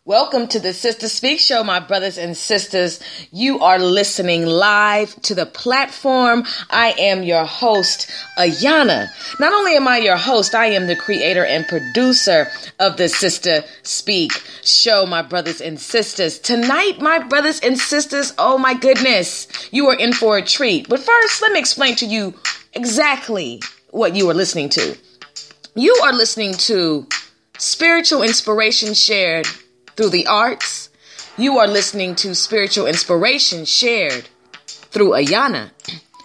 Welcome to the Sister Speak Show, my brothers and sisters. You are listening live to the platform. I am your host, Ayana. Not only am I your host, I am the creator and producer of the Sister Speak Show, my brothers and sisters. Tonight, my brothers and sisters, oh my goodness, you are in for a treat. But first, let me explain to you exactly what you are listening to. You are listening to spiritual inspiration shared through the arts. You are listening to spiritual inspiration shared through Ayana.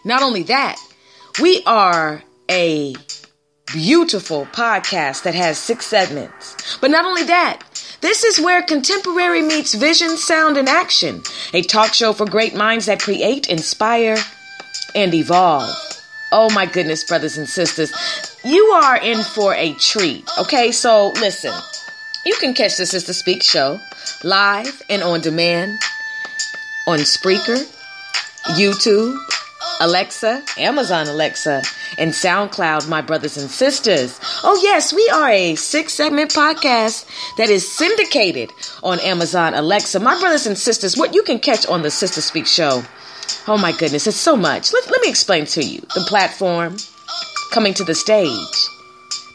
Not only that, we are a beautiful podcast that has 6 segments. But not only that, this is where contemporary meets vision, sound, and action. A talk show for great minds that create, inspire, and evolve. Oh my goodness, brothers and sisters. You are in for a treat. Okay, so listen. You can catch the Sister Speak Show live and on demand on Spreaker, YouTube, Alexa, Amazon Alexa, and SoundCloud, my brothers and sisters. Oh yes, we are a 6-segment podcast that is syndicated on Amazon Alexa. My brothers and sisters, what you can catch on the Sister Speak Show. Oh my goodness, it's so much. Let me explain to you. The platform, coming to the stage,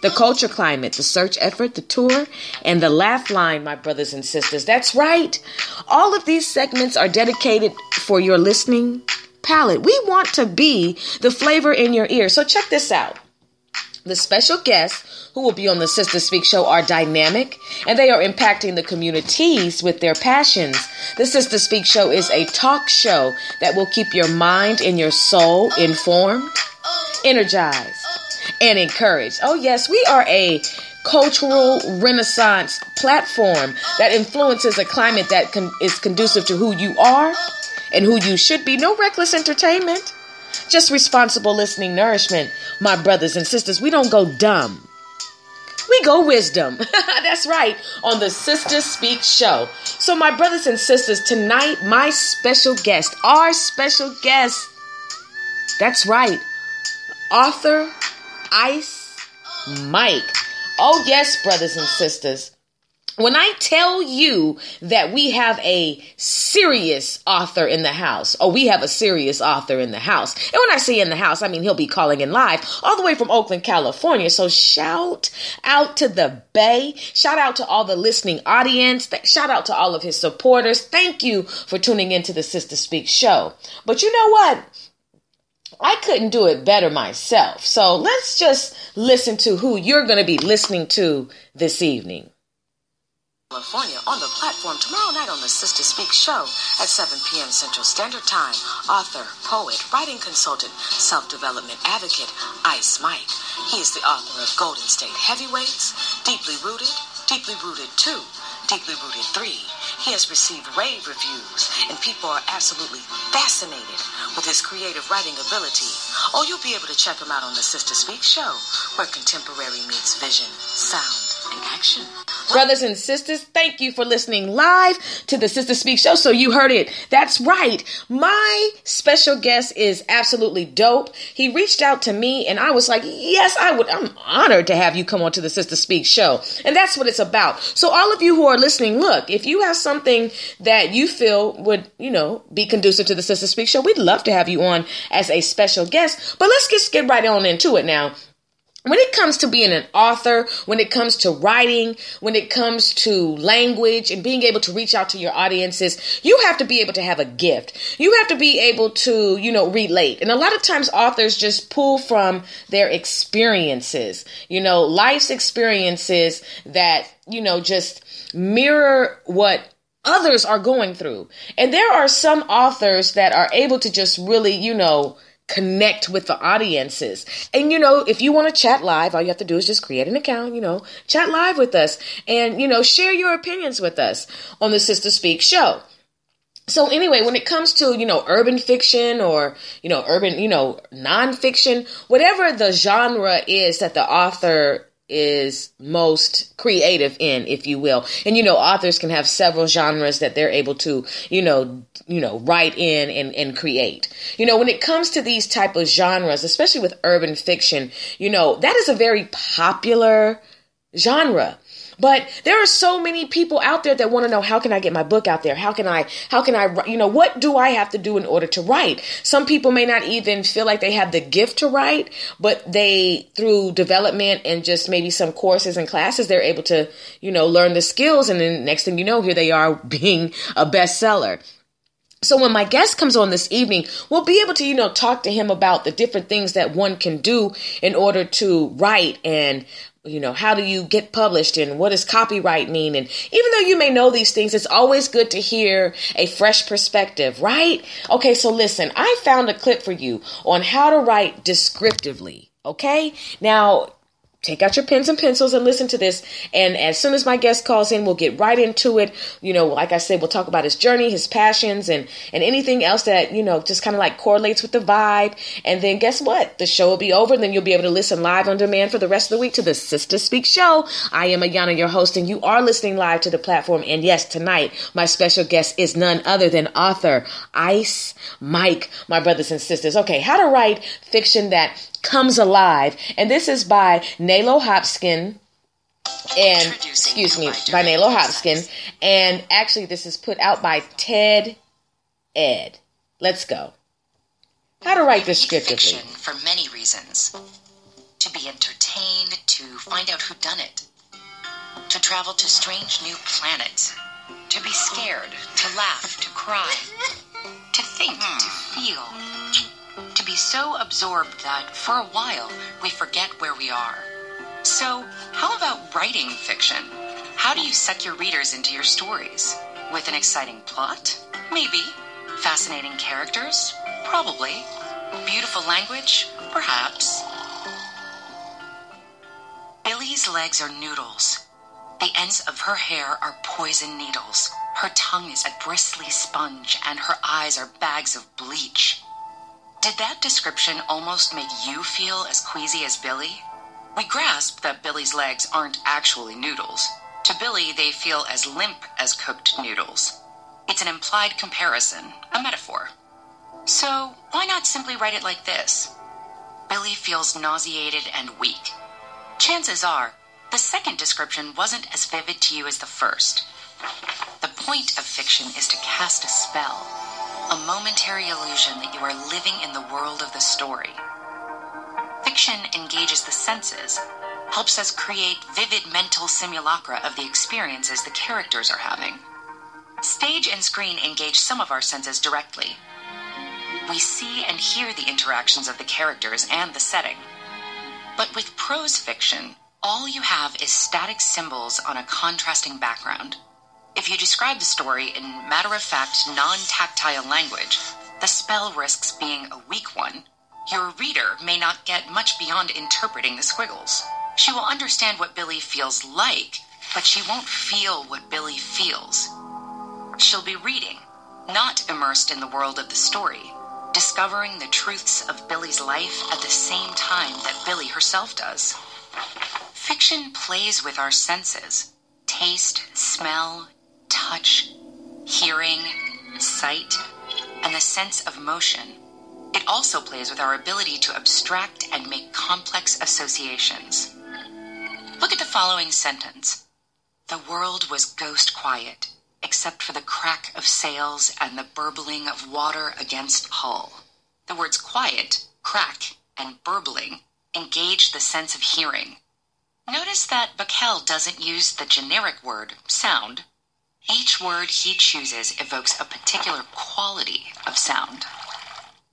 the culture climate, the search effort, the tour, and the laugh line, my brothers and sisters. That's right. All of these segments are dedicated for your listening palate. We want to be the flavor in your ear. So check this out. The special guests who will be on the Sister Speak Show are dynamic, and they are impacting the communities with their passions. The Sister Speak Show is a talk show that will keep your mind and your soul informed, energized, and encouraged. Oh yes, we are a cultural renaissance platform that influences a climate that is conducive to who you are and who you should be. No reckless entertainment, just responsible listening nourishment. My brothers and sisters, we don't go dumb. We go wisdom. That's right, on the Sister Speak Show. So my brothers and sisters, tonight, my special guest, our special guest, that's right, author Ice Mike. Oh yes, brothers and sisters. When I tell you that we have a serious author in the house, we have a serious author in the house. And when I say in the house, I mean he'll be calling in live all the way from Oakland, California. So shout out to the Bay. Shout out to all the listening audience. Shout out to all of his supporters. Thank you for tuning into the Sister Speak Show. But you know what? I couldn't do it better myself. So let's just listen to who you're going to be listening to this evening. California on the platform tomorrow night on the Sister Speak Show at 7 p.m. Central Standard Time. Author, poet, writing consultant, self-development advocate, Ice Mike. He is the author of Golden State Heavyweights, Deeply Rooted 2, Deeply Rooted 3. He has received rave reviews, and people are absolutely fascinated with his creative writing ability. Oh, you'll be able to check him out on the Sister Speak Show, where contemporary meets vision, sound, and action. Brothers and sisters, thank you for listening live to the Sister Speak Show. So you heard it. That's right. My special guest is absolutely dope. He reached out to me and I was like, yes, I would. I'm honored to have you come on to the Sister Speak Show. And that's what it's about. So all of you who are listening, look, if you have something that you feel would, be conducive to the Sister Speak Show, we'd love to have you on as a special guest. But let's just get right on into it now. When it comes to being an author, when it comes to writing, when it comes to language and being able to reach out to your audiences, you have to be able to have a gift. You have to be able to, relate. And a lot of times authors just pull from their experiences, life's experiences that, just mirror what others are going through. And there are some authors that are able to just really, connect with the audiences. And, if you want to chat live, all you have to do is just create an account, chat live with us and, share your opinions with us on the Sister Speak Show. So anyway, when it comes to, urban fiction or, urban, nonfiction, whatever the genre is that the author is most creative in, if you will. And, authors can have several genres that they're able to, write in and create. When it comes to these type of genres, especially with urban fiction, that is a very popular genre. But there are so many people out there that want to know, how can I get my book out there? How can I, what do I have to do in order to write? Some people may not even feel like they have the gift to write, but they, through development and just maybe some courses and classes, they're able to, learn the skills. And then next thing you know, here they are being a bestseller. So when my guest comes on this evening, we'll be able to, talk to him about the different things that one can do in order to write, and how do you get published, and what does copyright mean? And even though you may know these things, it's always good to hear a fresh perspective, right? Okay, so listen, I found a clip for you on how to write descriptively, okay? Now, take out your pens and pencils and listen to this. And as soon as my guest calls in, we'll get right into it. Like I said, we'll talk about his journey, his passions, and anything else that, just kind of like correlates with the vibe. And then guess what? The show will be over. And then you'll be able to listen live on demand for the rest of the week to the Sister Speak Show. I am Ayana, your host, and you are listening live to the platform. And yes, tonight, my special guest is none other than author Ice Mike, my brothers and sisters. Okay, how to write fiction that comes alive. And this is by Nalo Hopkins, by Nalo Hopkins. And actually, this is put out by TED Ed. Let's go. How to write descriptively. Fiction for many reasons. To be entertained, to find out who done it, to travel to strange new planets, to be scared, to laugh, to cry, to think, to feel. To be so absorbed that, for a while, we forget where we are. So, how about writing fiction? How do you suck your readers into your stories? With an exciting plot? Maybe. Fascinating characters? Probably. Beautiful language? Perhaps. Billy's legs are noodles. The ends of her hair are poison needles. Her tongue is a bristly sponge, and her eyes are bags of bleach. Did that description almost make you feel as queasy as Billy? We grasp that Billy's legs aren't actually noodles. To Billy, they feel as limp as cooked noodles. It's an implied comparison, a metaphor. So, why not simply write it like this? Billy feels nauseated and weak. Chances are, the second description wasn't as vivid to you as the first. The point of fiction is to cast a spell. A momentary illusion that you are living in the world of the story. Fiction engages the senses, helps us create vivid mental simulacra of the experiences the characters are having. Stage and screen engage some of our senses directly. We see and hear the interactions of the characters and the setting. But with prose fiction, all you have is static symbols on a contrasting background. If you describe the story in matter-of-fact, non-tactile language, the spell risks being a weak one. Your reader may not get much beyond interpreting the squiggles. She will understand what Billy feels like, but she won't feel what Billy feels. She'll be reading, not immersed in the world of the story, discovering the truths of Billy's life at the same time that Billy herself does. Fiction plays with our senses: taste, smell, touch, hearing, sight, and the sense of motion. It also plays with our ability to abstract and make complex associations. Look at the following sentence. The world was ghost quiet, except for the crack of sails and the burbling of water against hull. The words quiet, crack, and burbling engage the sense of hearing. Notice that Bacall doesn't use the generic word, sound. Each word he chooses evokes a particular quality of sound.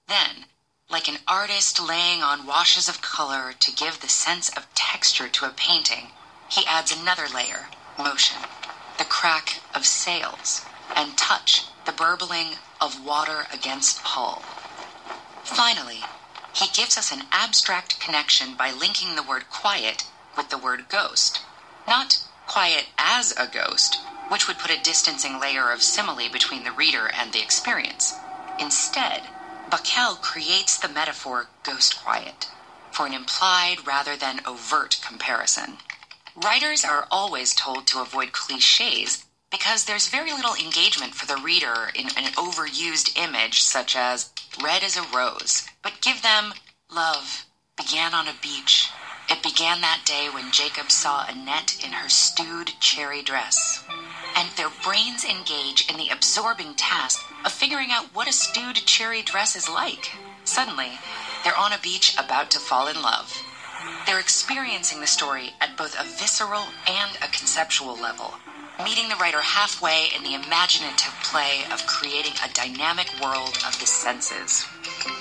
Then, like an artist laying on washes of color to give the sense of texture to a painting, he adds another layer, motion, the crack of sails, and touch, the burbling of water against hull. Finally, he gives us an abstract connection by linking the word quiet with the word ghost. Not quiet as a ghost, which would put a distancing layer of simile between the reader and the experience. Instead, Bacall creates the metaphor ghost quiet for an implied rather than overt comparison. Writers are always told to avoid cliches because there's very little engagement for the reader in an overused image such as red as a rose, but give them love began on a beach, It began that day when Jacob saw Annette in her stewed cherry dress. And their brains engage in the absorbing task of figuring out what a stewed cherry dress is like. Suddenly, they're on a beach about to fall in love. They're experiencing the story at both a visceral and a conceptual level, meeting the writer halfway in the imaginative play of creating a dynamic world of the senses.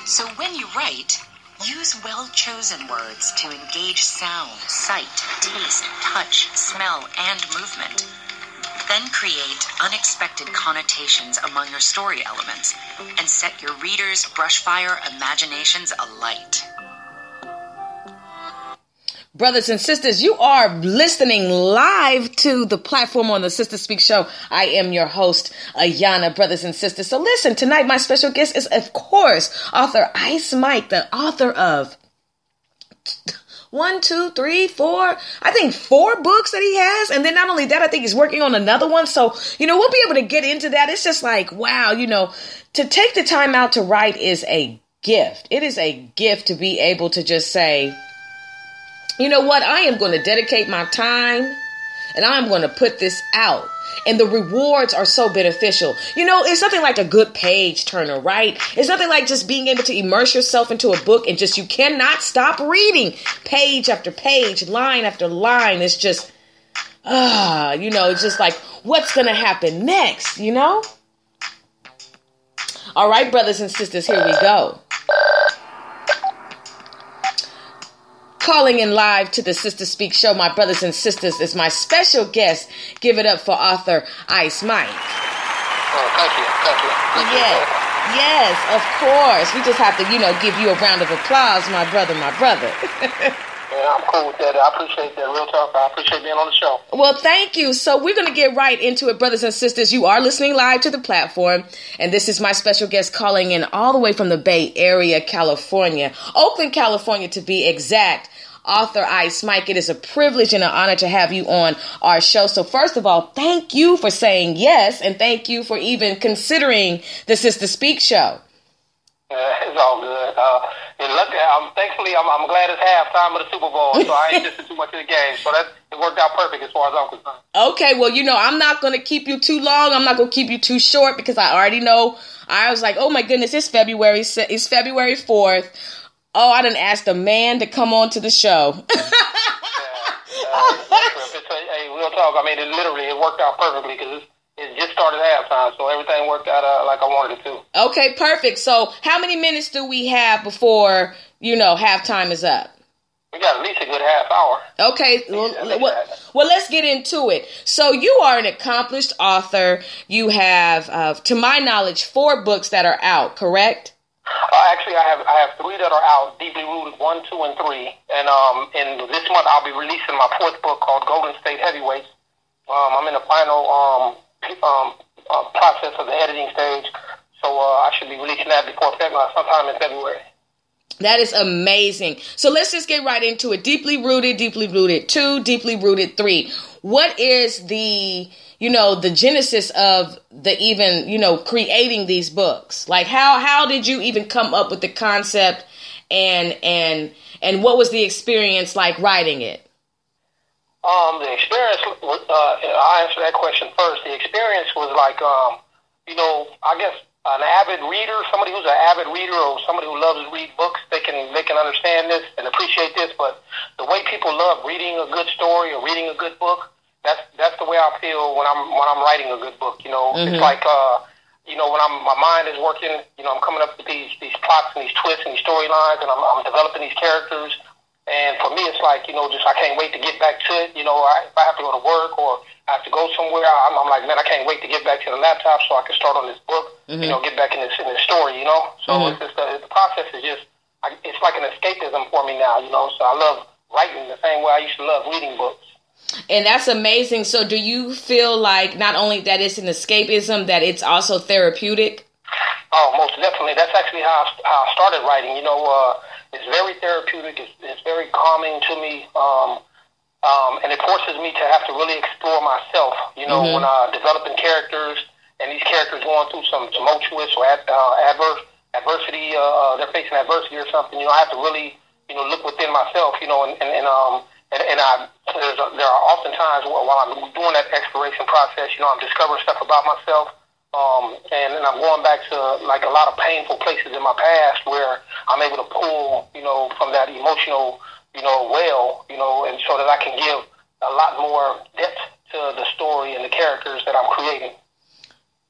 So when you write, use well-chosen words to engage sound, sight, taste, touch, smell, and movement. Then create unexpected connotations among your story elements and set your readers' brushfire imaginations alight. Brothers and sisters, you are listening live to the platform on the Sister Speak Show. I am your host, Ayana, brothers and sisters. So listen, tonight my special guest is, of course, author Ice Mike, the author of 4 books that he has. And then not only that, I think he's working on another one. So, we'll be able to get into that. It's just like, wow, to take the time out to write is a gift. It is a gift to be able to just say, you know what? I am going to dedicate my time and I'm going to put this out. And the rewards are so beneficial. It's nothing like a good page turner, right? It's nothing like just being able to immerse yourself into a book and you cannot stop reading page after page, line after line. It's just, it's just like, what's going to happen next, All right, brothers and sisters, here we go. Calling in live to the Sister Speak Show, my brothers and sisters, is my special guest. Give it up for author Ice Mike. Oh, thank you. Yes, of course. We just have to, give you a round of applause, my brother. Yeah, I'm cool with that. I appreciate that. Real talk. I appreciate being on the show. Well, thank you. So we're going to get right into it, brothers and sisters. You are listening live to the platform, and this is my special guest calling in all the way from the Bay Area, California, Oakland, California, to be exact. Author Ice Mike, it is a privilege and an honor to have you on our show. So first of all, thank you for saying yes, and thank you for even considering the Sister Speak Show. It's all good. Thankfully, I'm glad it's halftime of the Super Bowl, so I ain't missing too much of the game. So it worked out perfect as far as I'm concerned. Okay, well, I'm not going to keep you too long. I'm not going to keep you too short because I already know. I was like, oh my goodness, it's February 4th. Oh, I done asked a man to come on to the show. Hey, real talk. I mean, it worked out perfectly because it just started halftime, so everything worked out like I wanted it to. Okay, perfect. So how many minutes do we have before, halftime is up? We got at least a good half hour. Okay, well, let's get into it. So you are an accomplished author. You have, to my knowledge, 4 books that are out, correct? Actually, I have 3 that are out, Deeply Rooted 1, 2, and 3. And in this month, I'll be releasing my 4th book called Golden State Heavyweights. I'm in the final process of the editing stage, so I should be releasing that sometime in February. That is amazing. So let's just get right into it. Deeply Rooted 2, Deeply Rooted 3. What is the genesis of the even, creating these books? Like how did you even come up with the concept and what was the experience like writing it? The experience, I'll answer that question first. The experience was like, I guess an avid reader, somebody who's an avid reader or somebody who loves to read books, they can understand this and appreciate this. But the way people love reading a good story or reading a good book, that's the way I feel when I'm writing a good book. It's like when my mind is working, I'm coming up with these plots and these twists and these storylines, and I'm developing these characters. And for me, it's like, just I can't wait to get back to it. If I have to go to work or I have to go somewhere, I'm like, man, I can't wait to get back to the laptop so I can start on this book, get back in this story, So it's just, the process is just, it's like an escapism for me now, So I love writing the same way I used to love reading books. And that's amazing. So do you feel like not only that it's an escapism, that it's also therapeutic? Oh, most definitely. That's actually how I started writing. It's very therapeutic. It's very calming to me. And it forces me to have to really explore myself, when developing characters and these characters going through some tumultuous or adversity, they're facing adversity or something, I have to really look within myself, and there are often times while I'm doing that exploration process, I'm discovering stuff about myself, and I'm going back to like a lot of painful places in my past where I'm able to pull, from that emotional, well, and so that I can give a lot more depth to the story and the characters that I'm creating.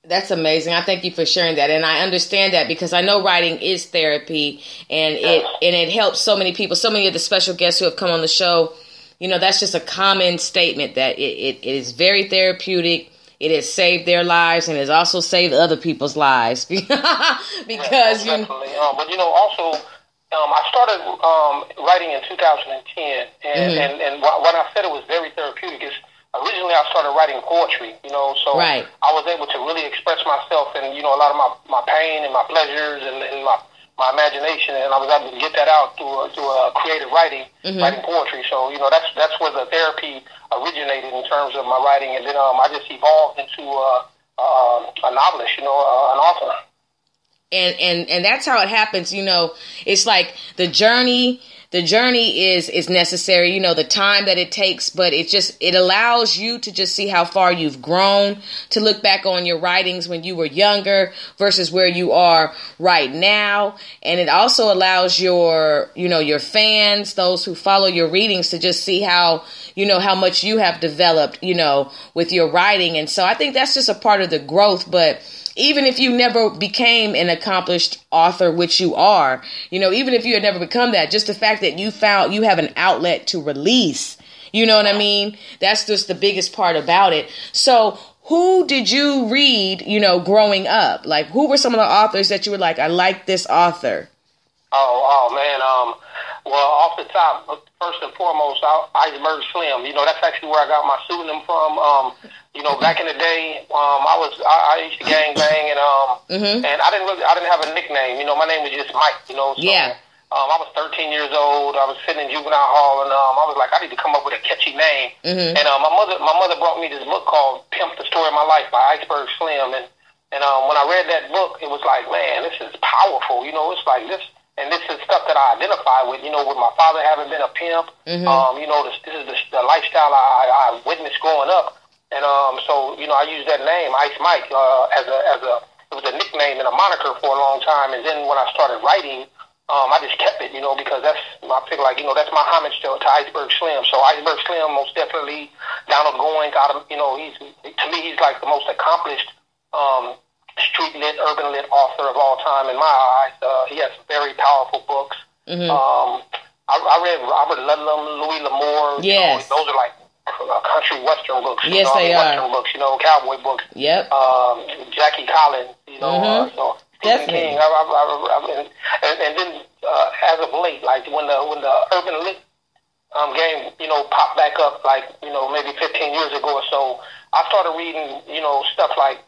That's amazing. I thank you for sharing that. And I understand that because I know writing is therapy, and it helps so many people. So many of the special guests who have come on the show, that's just a common statement that it is very therapeutic. It has saved their lives and has also saved other people's lives because definitely. But also I started writing in 2010, and when I said it was very therapeutic, is originally I started writing poetry, so right. I was able to really express myself and, a lot of my pain and my pleasures and my imagination, and I was able to get that out through creative writing, writing poetry. So, that's where the therapy originated in terms of my writing, and then I just evolved into a novelist, an author. And that's how it happens, it's like the journey is necessary, the time that it takes, but it allows you to just see how far you've grown, to look back on your writings when you were younger versus where you are right now. And it also allows your fans, those who follow your readings, to just see how, how much you have developed, with your writing. And so I think that's just a part of the growth. But even if you never became an accomplished author, which you are, even if you had never become that, just the fact that you have an outlet to release, you know what I mean? That's just the biggest part about it. So who did you read, growing up? Like, who were some of the authors that you were like, I like this author? Oh man. Well, off the top, first and foremost, Iceberg Slim. That's actually where I got my pseudonym from. Back in the day, I used to gang bang, and I didn't have a nickname. My name was just Mike. So, yeah. I was 13 years old. I was sitting in juvenile hall, and I was like, I need to come up with a catchy name. And my mother brought me this book called "Pimp: The Story of My Life" by Iceberg Slim, and when I read that book, it was like, man, this is powerful. It's like this. And this is stuff that I identify with, with my father having been a pimp. This is the lifestyle I witnessed growing up. And so, I used that name, Ice Mike, it was a nickname and a moniker for a long time. And then when I started writing, I just kept it, because I feel like, that's my homage to Iceberg Slim. So Iceberg Slim, most definitely, Donald Goines, to me, he's like the most accomplished street lit, urban lit author of all time in my eyes. He has very powerful books. I read Robert Ludlum, Louis L'Amour. Yes. Those are like country western books. Yes, they are. Western books, cowboy books. Yep. Jackie Collins, so Stephen King. And then as of late, like when the urban lit game, popped back up, like, maybe 15 years ago or so, I started reading, stuff like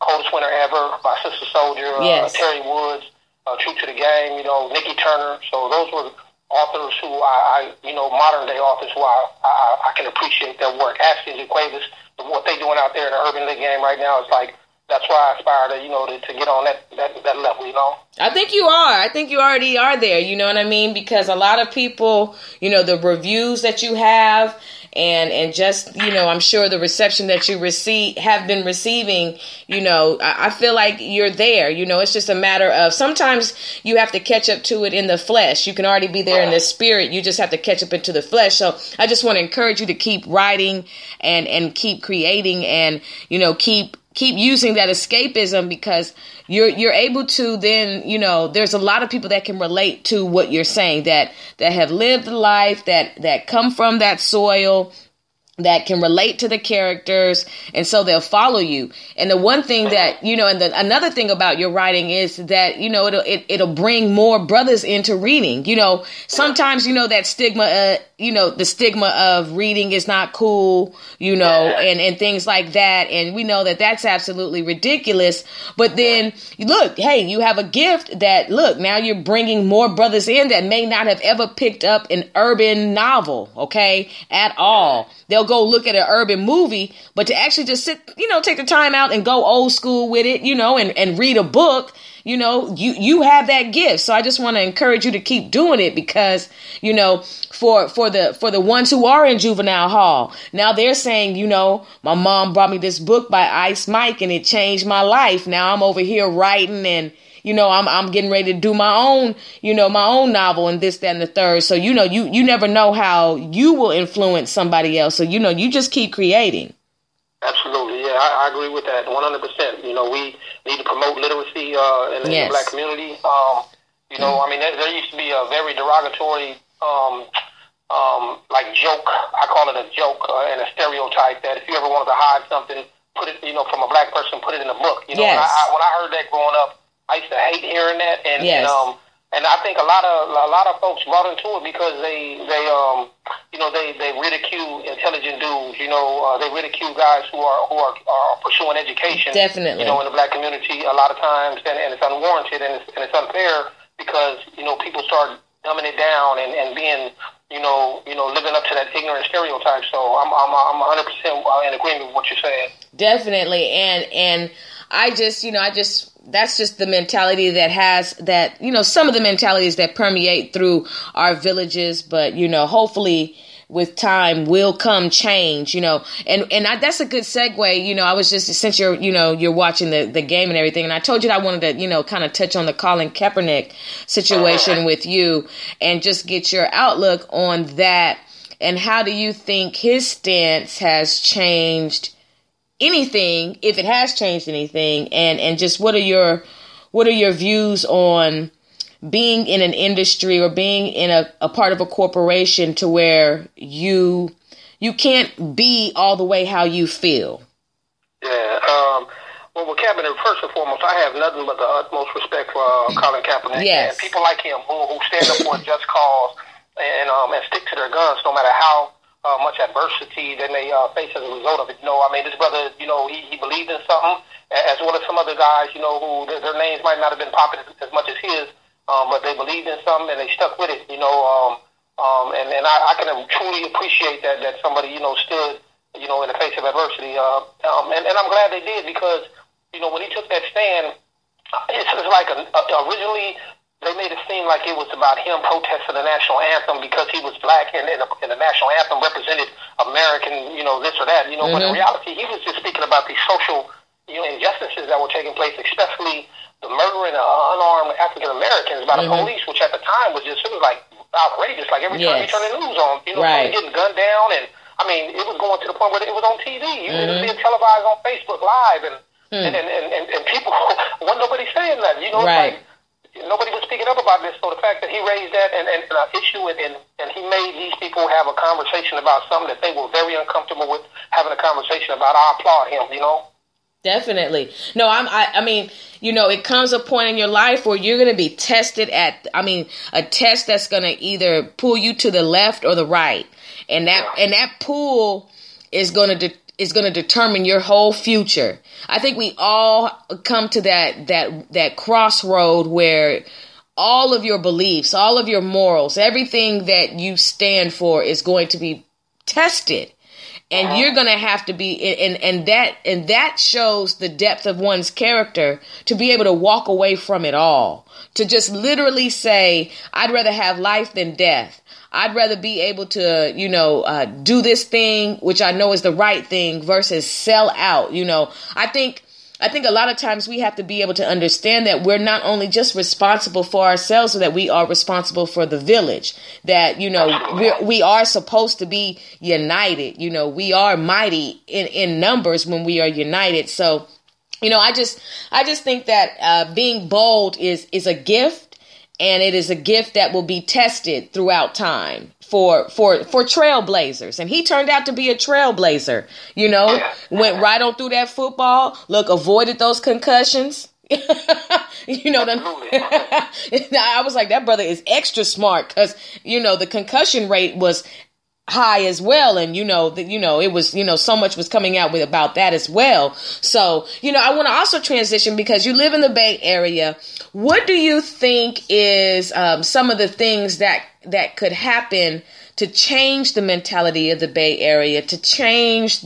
Coldest Winter Ever by Sister Soldier, yes. Terry Woods, True to the Game, Nikki Turner. So those were authors who I modern day authors who I can appreciate their work. Ashley Cuevas, what they're doing out there in the urban lit game right now is like, that's why I aspire to get on that level, I think you are. I think you already are there, you know what I mean? Because a lot of people, the reviews that you have and just, I'm sure the reception that you have been receiving, I feel like you're there. It's just a matter of sometimes you have to catch up to it in the flesh. You can already be there in the spirit. You just have to catch up into the flesh. So I just want to encourage you to keep writing and keep creating and, keep using that escapism, because you're able to then, there's a lot of people that can relate to what you're saying, that have lived the life, that come from that soil, that can relate to the characters, and so they'll follow you. And the one thing that, and another thing about your writing is that, it'll bring more brothers into reading. Sometimes, that stigma, the stigma of reading is not cool, and things like that. And we know that that's absolutely ridiculous. But then, look, hey, you have a gift that, look, now you're bringing more brothers in that may not have ever picked up an urban novel, okay, at all. They'll go look at an urban movie, but to actually just sit, take the time out and go old school with it, and read a book, you know, you have that gift. So I just want to encourage you to keep doing it because, you know, for the ones who are in juvenile hall, now they're saying, you know, my mom brought me this book by Ice Mike and it changed my life. Now I'm over here writing and, you know, I'm getting ready to do my own novel and this, that, and the third. So, you know, you never know how you will influence somebody else. So, you know, you just keep creating. Absolutely. Yeah, I agree with that 100%. You know, we need to promote literacy in the Black community. You know, I mean, there used to be a very derogatory, like joke. I call it a joke and a stereotype that if you ever wanted to hide something, put it, you know, from a Black person, put it in a book. You know, when I heard that growing up, I used to hate hearing that, and I think a lot of folks bought into it because they ridicule intelligent dudes. You know, they ridicule guys who are pursuing education. Definitely, you know, in the Black community, a lot of times, and it's unwarranted and it's unfair because you know people start dumbing it down and being living up to that ignorant stereotype. So I'm 100% in agreement with what you're saying. Definitely, and I just that's just the mentality that some of the mentalities that permeate through our villages, but, you know, hopefully with time will come change, you know, and that's a good segue. You know, I was just, since you're watching the game and everything, and I told you that I wanted to, you know, kind of touch on the Colin Kaepernick situation with you and just get your outlook on that. And how do you think his stance has changed anything, if it has changed anything, and just what are your views on being in an industry or being in a part of a corporation to where you can't be all the way how you feel? Yeah. Well, with Kaepernick, first and foremost, I have nothing but the utmost respect for Colin Kaepernick. Yes. And people like him who stand up for a just cause and stick to their guns no matter how much adversity they may face as a result of it. You know, I mean, this brother, you know, he believed in something, as well as some other guys, you know, who their names might not have been popular as much as his, but they believed in something and they stuck with it, you know, and I can truly appreciate that somebody, you know, stood, you know, in the face of adversity, and I'm glad they did because, you know, when he took that stand, it's like originally they made it seem like it was about him protesting the national anthem because he was Black and the national anthem represented American, you know, this or that, you know, but in reality, he was just speaking about these social, you know, injustices that were taking place, especially the murdering of unarmed African Americans by the police, which at the time was just, it was like outrageous, like every time you turn the news on, you know, somebody getting gunned down, and I mean, it was going to the point where it was on TV, it was being televised on Facebook Live, and people, wasn't nobody saying that, you know, like, nobody was speaking up about this, so the fact that he raised that and an issue and he made these people have a conversation about something that they were very uncomfortable with having a conversation about, I applaud him, you know? Definitely. No, I mean, you know, it comes a point in your life where you're going to be tested at, a test that's going to either pull you to the left or the right. And that pull is going to determine your whole future. I think we all come to that crossroad where all of your beliefs, all of your morals, everything that you stand for is going to be tested. And you're going to have to be, and that shows the depth of one's character to be able to walk away from it all, to just literally say, I'd rather have life than death. I'd rather be able to, you know, do this thing, which I know is the right thing, versus sell out. You know, I think a lot of times we have to be able to understand that we're not only just responsible for ourselves, but that we are responsible for the village, that, you know, we are supposed to be united. You know, we are mighty in numbers when we are united. So, you know, I just think that being bold is a gift. And it is a gift that will be tested throughout time for trailblazers. And he turned out to be a trailblazer, you know, went right on through that football. Look, avoided those concussions. You know, I was like, that brother is extra smart because, you know, the concussion rate was high as well. And, it was, so much was coming out about that as well. So, I want to also transition because you live in the Bay Area. What do you think is some of the things that could happen to change the mentality of the Bay Area, to change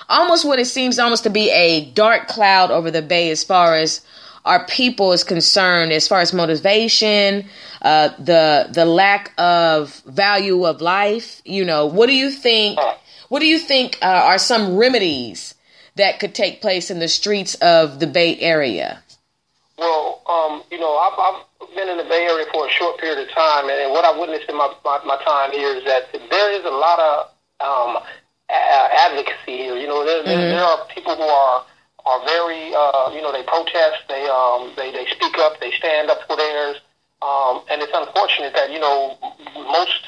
almost what it seems almost to be a dark cloud over the Bay as far as our people is concerned as far as motivation, the lack of value of life? What do you think? What do you think are some remedies that could take place in the streets of the Bay Area? Well, I've been in the Bay Area for a short period of time, and what I've witnessed in my time here is that there is a lot of advocacy here. There are people who are very, they protest, they speak up, they stand up for theirs, and it's unfortunate that most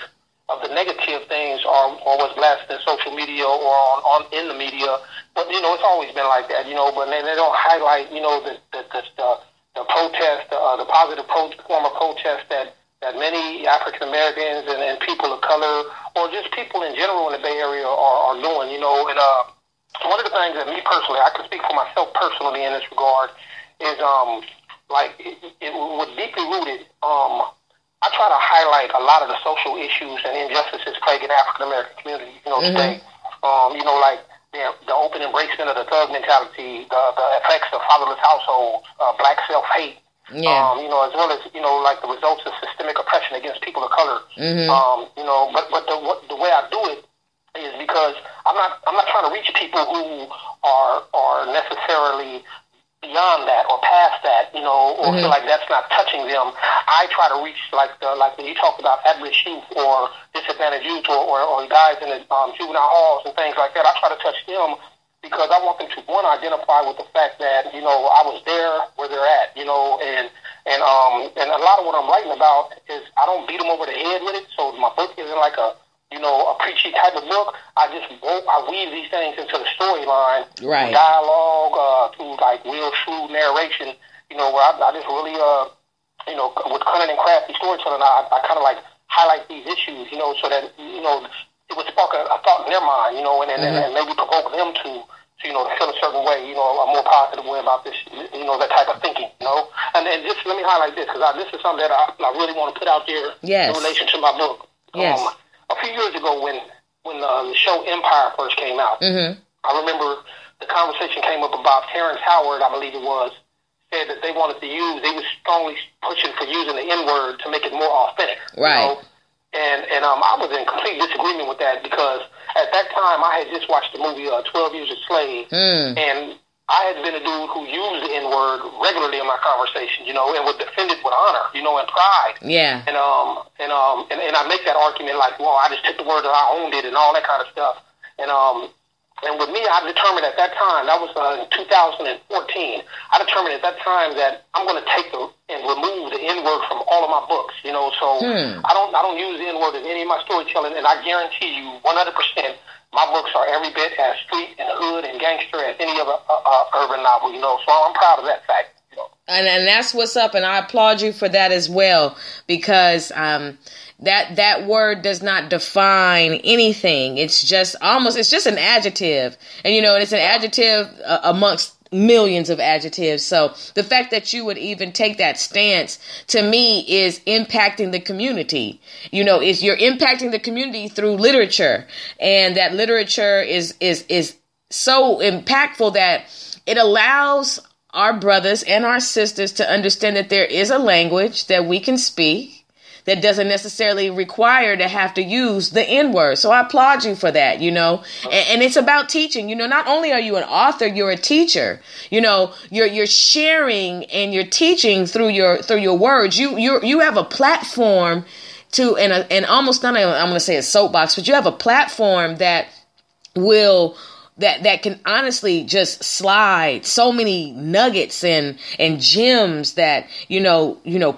of the negative things are always blasted in social media or in the media. But it's always been like that. But they don't highlight the protest, the positive form of protest that many African Americans and people of color, or just people in general in the Bay Area are doing. And one of the things that me personally, I can speak for myself personally in this regard, is it was deeply rooted. I try to highlight a lot of the social issues and injustices plaguing African American communities. Today, like the open embracement of the thug mentality, the effects of fatherless households, black self-hate, as well as, like the results of systemic oppression against people of color. But the way I do it is because I'm not trying to reach people who are necessarily beyond that or past that, or feel like that's not touching them. I try to reach like when you talk about at-risk youth or disadvantaged youth or guys in the juvenile halls and things like that. I try to touch them because I want them to, one, identify with the fact that I was there where they're at, and a lot of what I'm writing about is I don't beat them over the head with it. So my book isn't like a preachy type of book. I weave these things into the storyline, right? Dialogue, through like real true narration. Where I just really, with cunning and crafty storytelling, I kind of like highlight these issues, so that it would spark a thought in their mind, and maybe provoke them to feel a certain way, a more positive way about this, that type of thinking, And then just let me highlight this because this is something that I really want to put out there in relation to my book. Yes. A few years ago, when the show Empire first came out, I remember the conversation came up about Terrence Howard, I believe it was, said that they was strongly pushing for using the N-word to make it more authentic. Right. And I was in complete disagreement with that because at that time I had just watched the movie 12 Years a Slave, and I had been a dude who used the N-word regularly in my conversations, and would defend it with honor, and pride. Yeah. And I make that argument like, well, I just took the word and I owned it and all that kind of stuff. And with me, I determined at that time, that was in 2014, I determined at that time that I'm going to take and remove the N-word from all of my books, so I don't use the N-word in any of my storytelling, and I guarantee you 100%, my books are every bit as street and hood and gangster as any other urban novel, so I'm proud of that fact. And that's what's up, and I applaud you for that as well, because that word does not define anything. It's just an adjective, and and it's an adjective amongst millions of adjectives. So the fact that you would even take that stance, to me, is impacting the community. Is you're impacting the community through literature, and that literature is so impactful that it allows our brothers and our sisters to understand that there is a language that we can speak that doesn't necessarily require to have to use the N-word. So I applaud you for that, and it's about teaching. Not only are you an author, you're a teacher. You're sharing and you're teaching through your words. You have a platform to, and almost not, I'm going to say a soapbox, but you have a platform that will that can honestly just slide so many nuggets and gems that,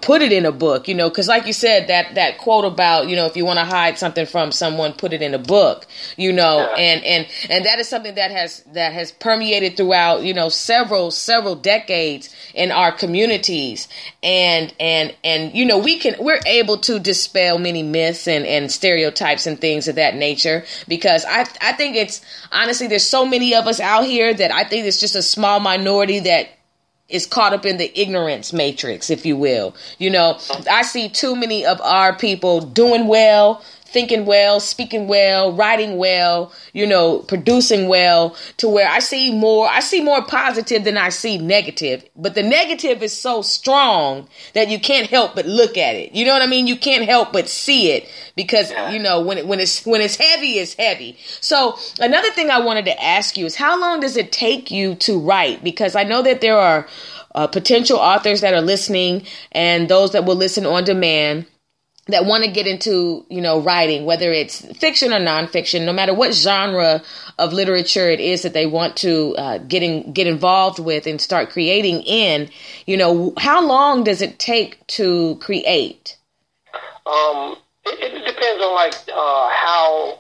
put it in a book, because like you said, that quote about, if you want to hide something from someone, put it in a book, and that is something that has permeated throughout, several decades in our communities. And we're able to dispel many myths and stereotypes and things of that nature, because I think it's honestly, there's so many of us out here that I think it's just a small minority that is caught up in the ignorance matrix, if you will. I see too many of our people doing well, thinking well, speaking well, writing well, producing well, to where I see more positive than I see negative. But the negative is so strong that you can't help but look at it. You know what I mean? You can't help but see it because, when it's heavy, it's heavy. So another thing I wanted to ask you is, how long does it take you to write? Because I know that there are potential authors that are listening and those that will listen on demand that want to get into, writing, whether it's fiction or nonfiction, no matter what genre of literature it is that they want to get involved with and start creating in, how long does it take to create? It depends on how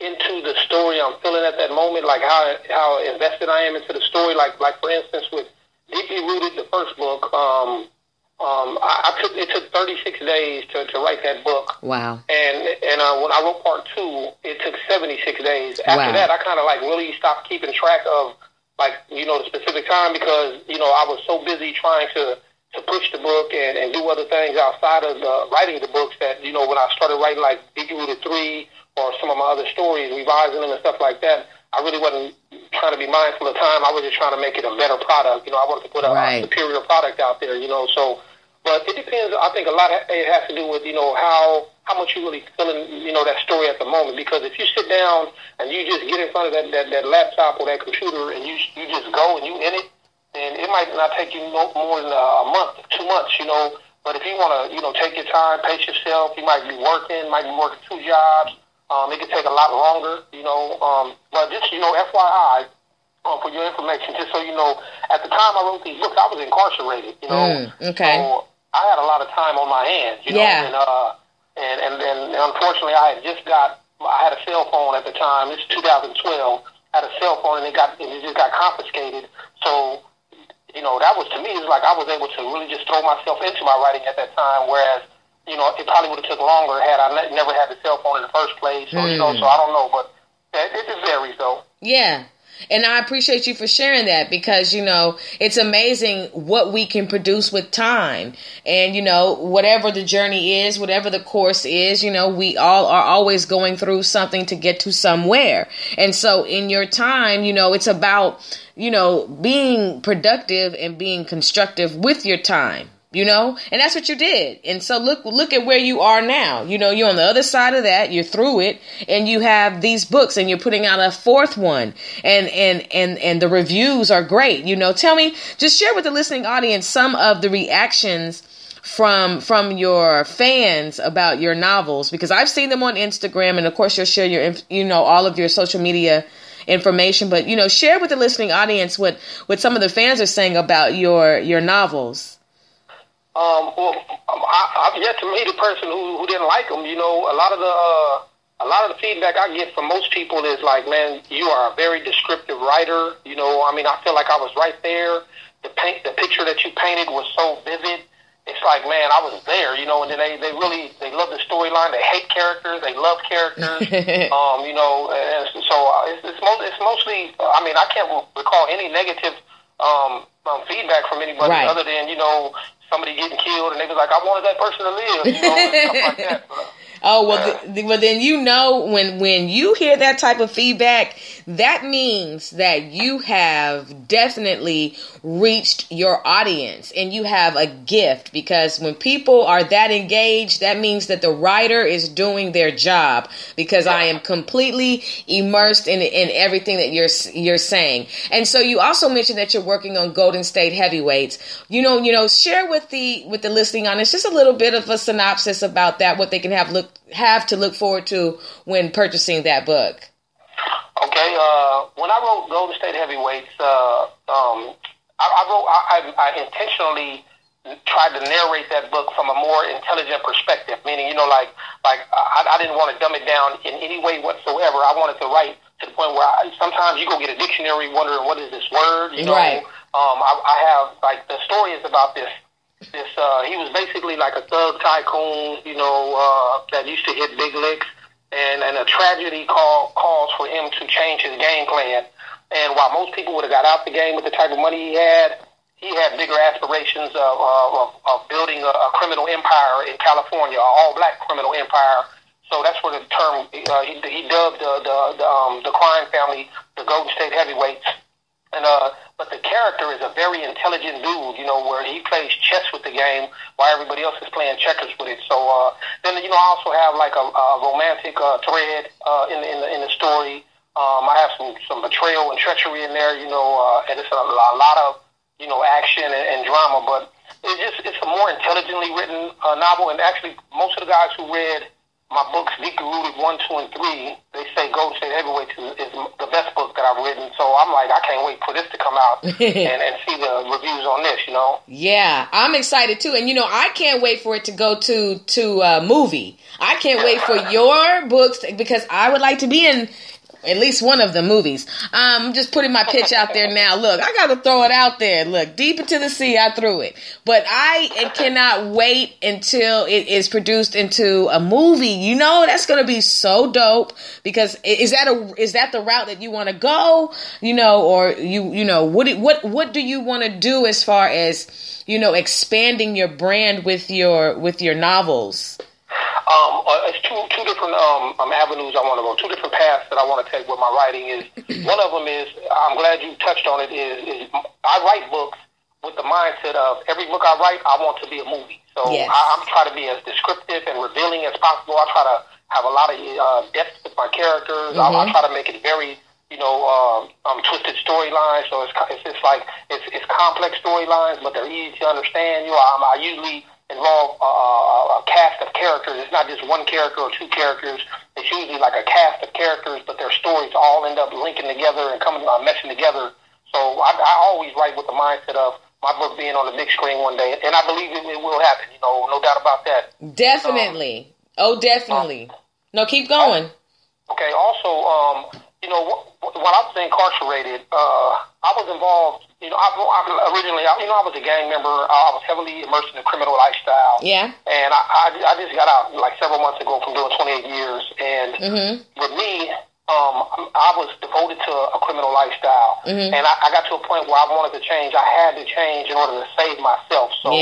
into the story I'm feeling at that moment, like how invested I am into the story. Like for instance, with Deeply Rooted, the first book, it took 36 days to write that book. Wow. And when I wrote part 2, it took 76 days. After that, I kind of really stopped keeping track of the specific time because, I was so busy trying to push the book and do other things outside of writing the books that, when I started writing Deeply Rooted 3 or some of my other stories, revising them and stuff like that, I really wasn't trying to be mindful of time. I was just trying to make it a better product. I wanted to put a superior product out there, so... But it depends. I think a lot of it has to do with, how much you really feeling, that story at the moment. Because if you sit down and you just get in front of that laptop or that computer and you just go and you in it, then it might not take you no more than a month, 2 months, But if you want to, take your time, pace yourself, you might be working 2 jobs. It could take a lot longer, But just, FYI, for your information, just so you know, at the time I wrote these books, I was incarcerated, Okay. So I had a lot of time on my hands, and unfortunately I had a cell phone at the time. This is 2012. I had a cell phone and it just got confiscated. So, that was, to me, it's like I was able to really just throw myself into my writing at that time, whereas, it probably would have took longer had I never had the cell phone in the first place. So, so I don't know, but it varies though. Yeah. And I appreciate you for sharing that because, it's amazing what we can produce with time. And, whatever the journey is, whatever the course is, we all are always going through something to get to somewhere. And so in your time, it's about, being productive and being constructive with your time. And that's what you did. And so look at where you are now. You're on the other side of that. You're through it and you have these books and you're putting out a 4th one and the reviews are great. Tell me, just share with the listening audience some of the reactions from your fans about your novels, because I've seen them on Instagram and of course you'll share your, all of your social media information, but, share with the listening audience what some of the fans are saying about your novels. I've yet to meet a person who didn't like them. A lot of the feedback I get from most people is like, man, you are a very descriptive writer. I feel like I was right there. The picture that you painted was so vivid. It's like, man, I was there, and then they love the storyline. They hate characters. They love characters. And so it's mostly, I can't recall any negative, feedback from anybody other than, somebody getting killed, and they was like, I wanted that person to live, and stuff like that. Oh, well, then when you hear that type of feedback, that means that you have definitely reached your audience and you have a gift, because when people are that engaged, that means that the writer is doing their job, because I am completely immersed in everything that you're saying. And so you also mentioned that you're working on Golden State Heavyweights. Share with the listening audience just a little bit of a synopsis about that, what they can have to look forward to when purchasing that book. Okay, when I wrote Golden State Heavyweights, I intentionally tried to narrate that book from a more intelligent perspective, meaning, I didn't want to dumb it down in any way whatsoever. I wanted to write to the point where sometimes you go get a dictionary wondering what is this word, Right. I have, the story is about this, he was basically like a thug tycoon, that used to hit big licks, and a tragedy calls for him to change his game plan. And while most people would have got out the game with the type of money he had bigger aspirations of building a criminal empire in California, an all-black criminal empire. So that's where the term he dubbed the crime family the Golden State Heavyweights. And but the character is a very intelligent dude, you know, where he plays chess with the game while everybody else is playing checkers with it. So then, you know, I also have like a romantic thread in the story. I have some betrayal and treachery in there, you know, and it's a lot of, you know, action and drama. But it's a more intelligently written novel. And actually, most of the guys who read my books, Deeply Rooted 1, 2, and 3, they say Golden State Heavyweights is the best book that I've written. So I'm like, I can't wait for this to come out and see the reviews on this, you know? Yeah, I'm excited too. And, you know, I can't wait for it to go to movie. I can't wait for your books because I would like to be in at least one of the movies. I'm just putting my pitch out there now. Look, I got to throw it out there. Look, Deep Into the Sea, I threw it. But I cannot wait until it is produced into a movie. You know, that's going to be so dope because is that the route that you want to go? You know, or you know, what do you want to do as far as, you know, expanding your brand with your novels? It's two different avenues I want to go, two different paths that I want to take with my writing is. One of them is, I'm glad you touched on it, is I write books with the mindset of every book I write, I want to be a movie. So yes. I'm trying to be as descriptive and revealing as possible. I try to have a lot of depth with my characters. I try to make it very, you know, twisted storylines. So it's just like, it's complex storylines, but they're easy to understand. You know, I usually involve a cast of characters. It's not just one character or two characters. It's usually like a cast of characters, but their stories all end up linking together and meshing together. So I always write with the mindset of my book being on the big screen one day, and I believe it will happen. You know, no doubt about that. Definitely. Definitely. No, keep going. Okay. Also, you know, when I was incarcerated, I was involved. You know, I originally, you know, I was a gang member. I was heavily immersed in the criminal lifestyle. Yeah. And I just got out like several months ago from doing 28 years. And with me, I was devoted to a criminal lifestyle. And I got to a point where I wanted to change. I had to change in order to save myself. So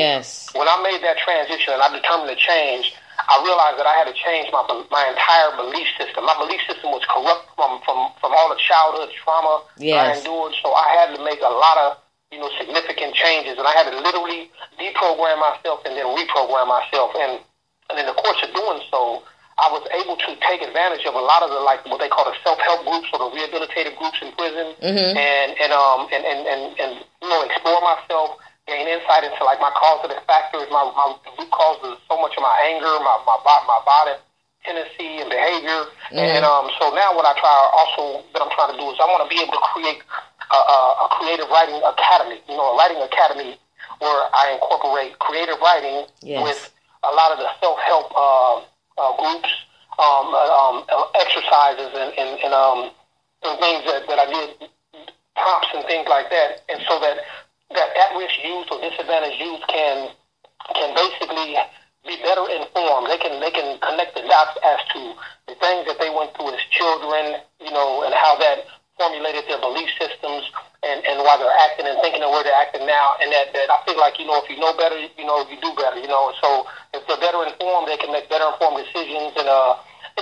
when I made that transition and I determined to change, I realized that I had to change my entire belief system. My belief system was corrupt from all the childhood trauma I endured. So I had to make a lot of, you know, significant changes, and I had to literally deprogram myself and then reprogram myself. And in the course of doing so, I was able to take advantage of a lot of the, like, what they call the self-help groups or the rehabilitative groups in prison, and you know, explore myself. Gain insight into like my causative factors, my root causes so much of my anger, my body tendency and behavior, and so now what I'm trying to do is I want to be able to create a creative writing academy, you know, a writing academy where I incorporate creative writing with a lot of the self-help groups, exercises and things that I did, prompts and things like that, and so that at-risk youth or disadvantaged youth can basically be better informed. They can connect the dots as to the things that they went through as children, you know, and how that formulated their belief systems and why they're acting and thinking the way they're acting now. And that I feel like, you know, if you know better, you know, you do better, you know. So if they're better informed, they can make better informed decisions. And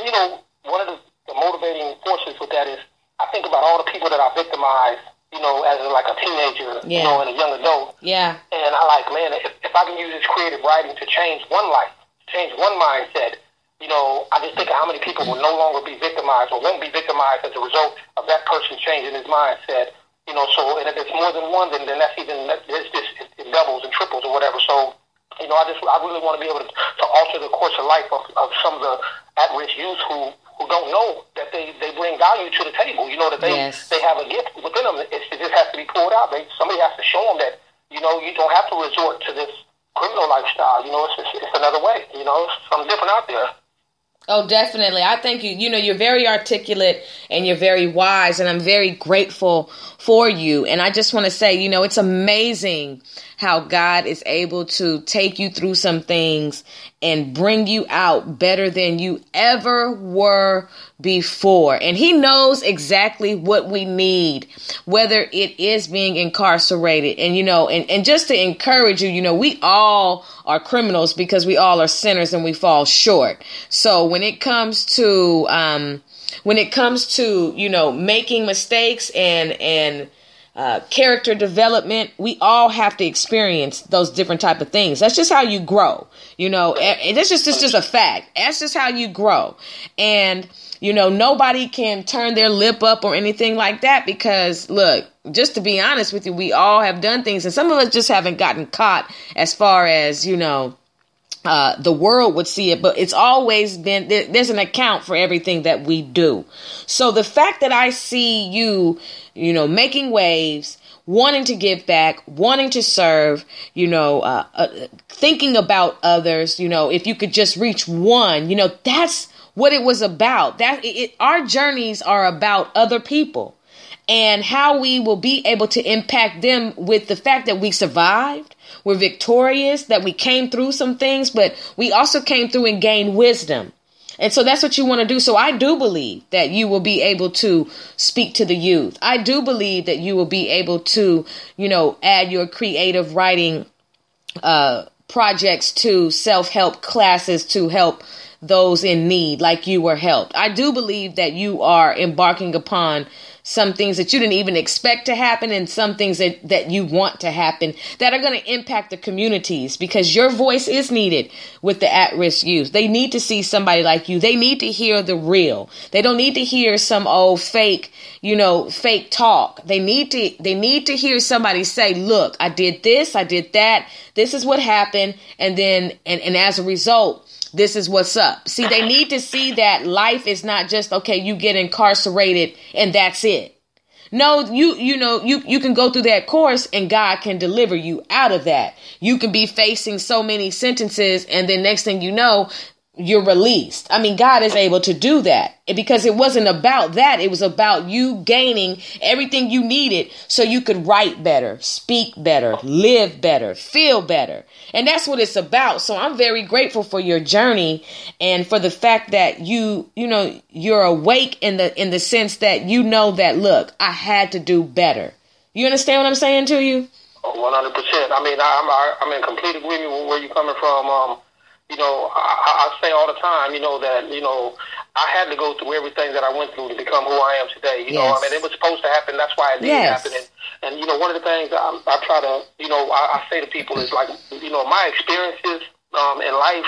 you know, one of the motivating forces with that is I think about all the people that I victimized, you know, as like a teenager, you know, and a young adult. Yeah. And I like, man, if I can use this creative writing to change one life, change one mindset, you know, I just think of how many people will no longer be victimized or won't be victimized as a result of that person changing his mindset. You know, so, and if it's more than one, then that's even, it doubles and triples or whatever. So, you know, I really want to be able to alter the course of life of some of the at-risk youth who don't know that they bring value to the table. You know, that they have a gift within them. It just has to be pulled out. Somebody has to show them that, you know, you don't have to resort to this criminal lifestyle. You know, it's another way. You know, it's something different out there. Oh, definitely. I think you know, you're very articulate and you're very wise, and I'm very grateful for you. And I just want to say, you know, it's amazing how God is able to take you through some things and bring you out better than you ever were before. And he knows exactly what we need, whether it is being incarcerated. And, and just to encourage you, we all are criminals because we all are sinners and we fall short. So when it comes to, making mistakes and character development, we all have to experience those different type of things. That's just how you grow, and it's just a fact. That's just how you grow. And, nobody can turn their lip up or anything like that because, look, just to be honest with you, we all have done things and some of us just haven't gotten caught as far as, the world would see it, but it's always been, there's an account for everything that we do. So the fact that I see you, making waves, wanting to give back, wanting to serve, thinking about others, if you could just reach one, that's what it was about. Our journeys are about other people and how we will be able to impact them with the fact that we survived. We're victorious, that we came through some things, but we also came through and gained wisdom. And so that's what you want to do. So I do believe that you will be able to speak to the youth. I do believe that you will be able to, add your creative writing projects to self-help classes to help those in need like you were helped. I do believe that you are embarking upon some things that you didn't even expect to happen and some things that you want to happen that are going to impact the communities because your voice is needed with the at-risk youth. They need to see somebody like you. They need to hear the real. They don't need to hear some old fake talk. They need to hear somebody say, look, I did this, I did that. This is what happened. And then, and as a result, this is what's up. See, they need to see that life is not just, okay, you get incarcerated and that's it. No, you can go through that course and God can deliver you out of that. You can be facing so many sentences and then next thing you know, you're released. I mean, God is able to do that because it wasn't about that. It was about you gaining everything you needed so you could write better, speak better, live better, feel better. And that's what it's about. So I'm very grateful for your journey and for the fact that you're awake in the sense that that, look, I had to do better. You understand what I'm saying to you? 100%. I mean, I'm in complete agreement with where you're coming from. I say all the time, that, I had to go through everything that I went through to become who I am today. Yes. I mean, it was supposed to happen. That's why it did happen. And one of the things I try to, I say to people is like, my experiences in life,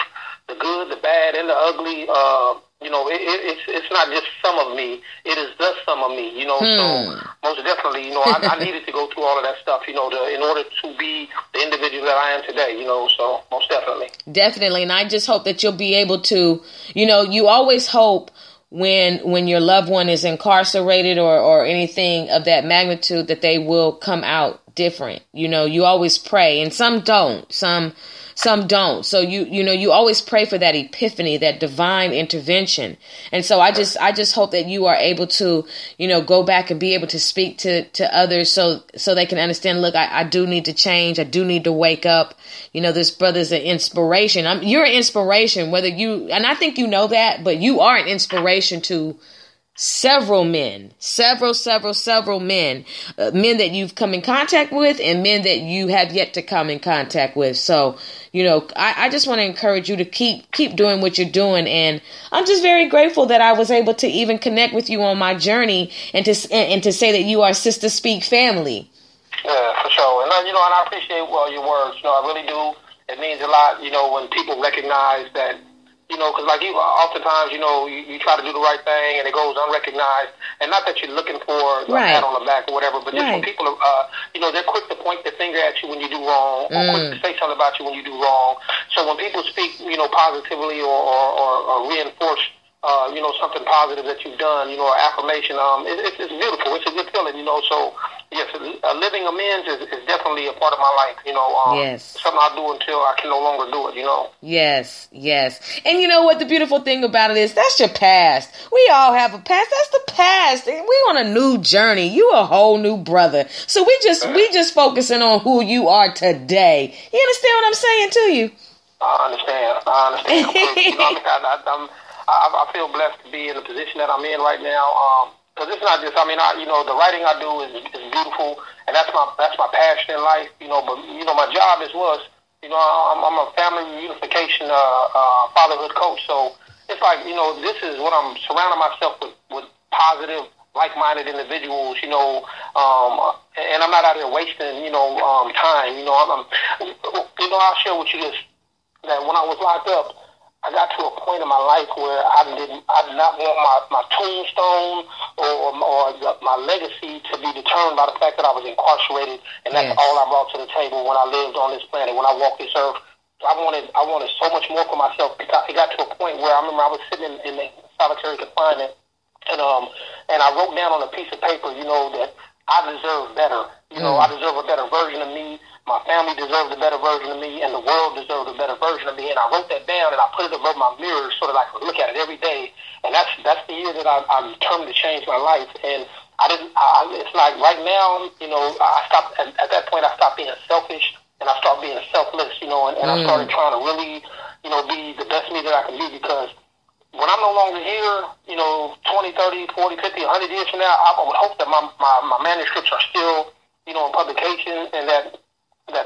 the good, the bad, and the ugly, it's not just some of me. It is the sum of me, So most definitely, I needed to go through all of that stuff, in order to be the individual that I am today, So most definitely. Definitely. And I just hope that you'll be able to, you always hope when your loved one is incarcerated or anything of that magnitude that they will come out different. You always pray and some don't. Some don't. So you always pray for that epiphany, that divine intervention. And so I just hope that you are able to, go back and be able to speak to others so they can understand, look, I do need to change. I do need to wake up. This brother's an inspiration. You're an inspiration, and I think you know that, but you are an inspiration to several men, several men, men that you've come in contact with and men that you have yet to come in contact with. So, I just want to encourage you to keep doing what you're doing. And I'm just very grateful that I was able to even connect with you on my journey and to say that you are Sister Speak family. Yeah, for sure. And, and I appreciate your words. I really do. It means a lot, when people recognize that, because like oftentimes, you try to do the right thing and it goes unrecognized. And not that you're looking for a pat on the back or whatever, but just when people are, they're quick to point the finger at you when you do wrong or quick to say something about you when you do wrong. So when people speak, positively or reinforce, something positive that you've done, or affirmation, it's beautiful. It's a good feeling, So, yes, living amends is definitely a part of my life, Yes. Something I do until I can no longer do it, Yes. And you know what the beautiful thing about it is? That's your past. We all have a past. That's the past. We on a new journey. You a whole new brother. So we just focusing on who you are today. You understand what I'm saying to you? I understand. I feel blessed to be in the position that I'm in right now. Because it's not just, the writing I do is beautiful, and that's my passion in life, but, my job as well is, I'm a family reunification fatherhood coach, so it's like, this is what I'm surrounding myself with positive, like-minded individuals, and I'm not out here wasting, time, I'll share with you this, that when I was locked up, I got to a point in my life where I did not want my tombstone or my legacy to be determined by the fact that I was incarcerated, and that's all I brought to the table when I lived on this planet, when I walked this earth. I wanted so much more for myself. It got to a point where I remember I was sitting in solitary confinement, and I wrote down on a piece of paper, that I deserve better. I deserve a better version of me. My family deserves a better version of me, and the world deserves a better version of me. And I wrote that down, and I put it above my mirror so that I could look at it every day. And that's the year that I'm determined to change my life. And it's like right now, I stopped at that point. I stopped being selfish, and I started being selfless. And I started trying to really, be the best me that I can be, because when I'm no longer here, 20, 30, 40, 50, 100 years from now, I would hope that my manuscripts are still, in publication, and that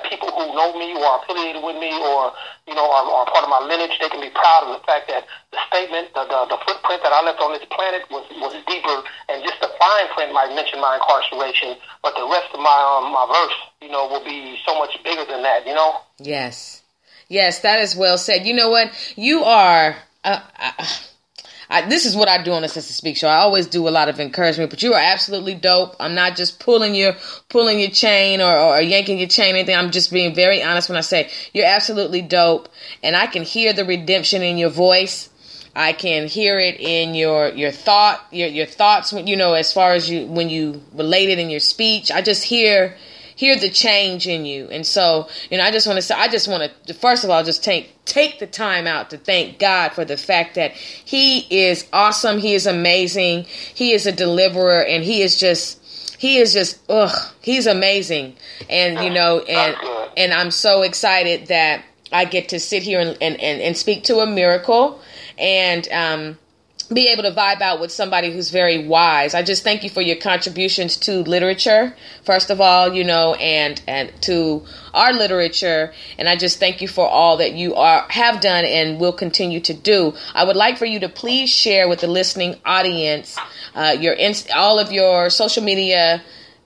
people who know me or are affiliated with me or, are part of my lineage, they can be proud of the fact that the statement, the footprint that I left on this planet was deeper, and just the fine print might mention my incarceration, but the rest of my verse, will be so much bigger than that, Yes. Yes, that is well said. You know what? You are... this is what I do on the Sister Speak Show. I always do a lot of encouragement, but you are absolutely dope. I'm not just pulling your chain or yanking your chain or anything. I'm just being very honest when I say you're absolutely dope, and I can hear the redemption in your voice. I can hear it in your thoughts when, as far as when you relate it in your speech. I just hear the change in you. And so, I just want to first of all, just take the time out to thank God for the fact that He is awesome. He is amazing. He is a deliverer, and He's amazing. And, and I'm so excited that I get to sit here and speak to a miracle and, be able to vibe out with somebody who's very wise. I just thank you for your contributions to literature, first of all, and to our literature. And I just thank you for all that you have done and will continue to do. I would like for you to please share with the listening audience all of your social media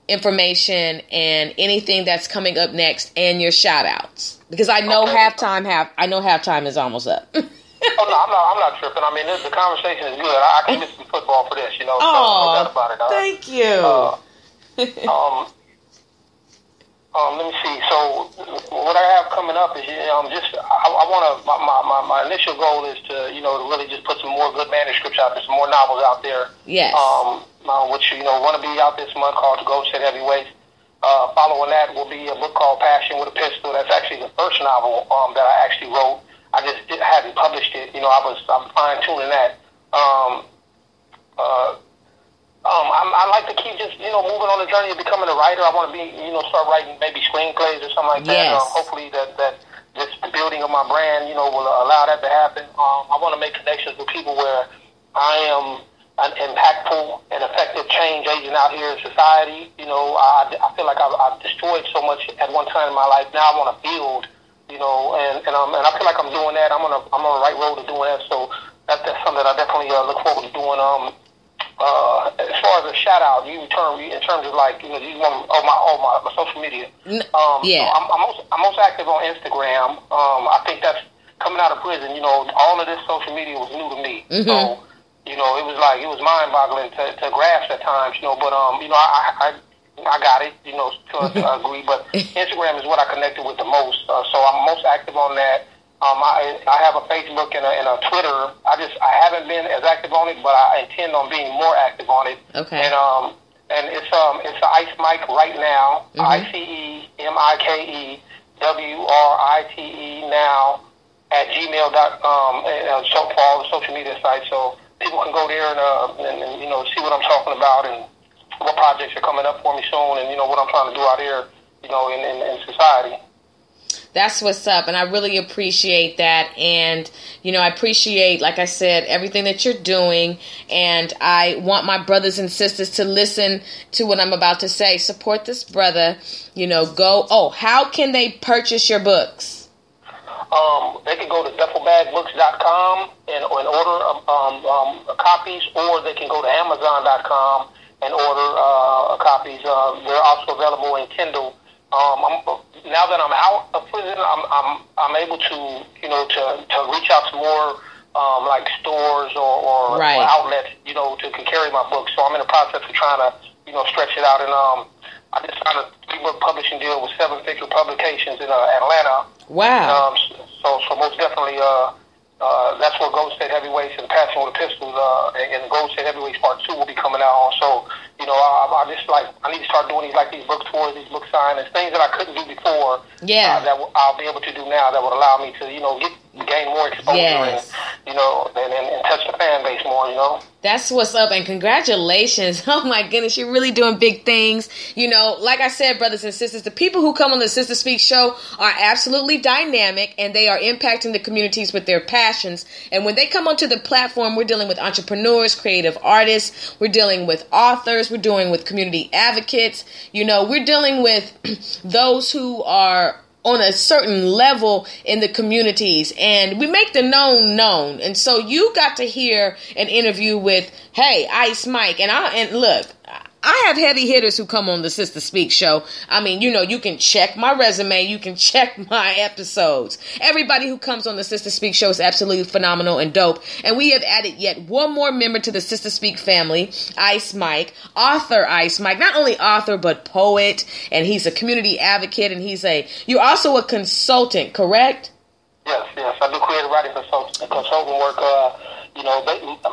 information and anything that's coming up next, and your shout outs, because I know halftime is almost up. Oh, no, I'm not tripping. The conversation is good. I can miss some football for this, so no doubt about it. Thank you. Let me see. So what I have coming up is, I want to, my initial goal is to, to really just put some more good manuscripts out there, some more novels out there. Yes. Which, want to be out this month, called The Gold Set Heavyweights. Following that will be a book called Passion with a Pistol. That's actually the first novel that I actually wrote. I just hadn't published it. I'm fine-tuning that. I like to keep just, moving on the journey of becoming a writer. I want to be, start writing maybe screenplays or something like that. Hopefully that this building of my brand, will allow that to happen. I want to make connections with people where I am an impactful and effective change agent out here in society. I feel like I've destroyed so much at one time in my life. Now I want to build. And I feel like I'm doing that. I'm on the right road to doing that. So that's something that I definitely look forward to doing. As far as a shout out, in terms of like, you want my social media. Yeah. So I'm most active on Instagram. I think that's coming out of prison. All of this social media was new to me. Mm-hmm. So it was mind boggling to grasp at times. But I got it, to a degree, but Instagram is what I connected with the most. So I'm most active on that. I have a Facebook and a Twitter. I haven't been as active on it, but I intend on being more active on it. Okay. And it's Ice Mike right now. Mm-hmm. ICEMIKEWRITE now @gmail.com. So for all the social media sites, so people can go there and see what I'm talking about and what projects are coming up for me soon, and what I'm trying to do out here, in society. That's what's up. And I really appreciate that. And, you know, I appreciate, like I said, everything that you're doing. And I want my brothers and sisters to listen to what I'm about to say. Support this brother. You know, how can they purchase your books? They can go to duffelbagbooks.com and order copies, or they can go to amazon.com and order copies. They're also available in Kindle. Now that I'm out of prison, I'm able to, you know, to reach out to more like stores or outlets, you know, to carry my books. So I'm in the process of trying to, you know, stretch it out. And I just signed a 3-book publishing deal with Seven Figure Publications in Atlanta. Wow. So most definitely, that's where Golden State Heavyweights and Passing with a Pistol and Golden State Heavyweights Part 2 will be coming out on. So, you know, I just I need to start doing these book tours, these book signings, things that I couldn't do before. Yeah. That I'll be able to do now that would allow me to, you know, gain more exposure and, you know, and touch the fan base more, you know. That's what's up, and congratulations. Oh my goodness, you're really doing big things. You know, like I said, brothers and sisters, the people who come on the Sister Speak show are absolutely dynamic, and they are impacting the communities with their passions. And when they come onto the platform, we're dealing with entrepreneurs, creative artists, we're dealing with authors, we're dealing with community advocates. You know, we're dealing with those who are on a certain level in the communities, and we make the known. And so you got to hear an interview with, Ice Mike, and look, I have heavy hitters who come on the Sister Speak show. I mean, you know, you can check my resume, you can check my episodes. Everybody who comes on the Sister Speak show is absolutely phenomenal and dope. And we have added yet one more member to the Sister Speak family, Ice Mike, author Ice Mike. Not only author, but poet, and he's a community advocate, and you're also a consultant, correct? Yes, I do creative writing consulting work. You know,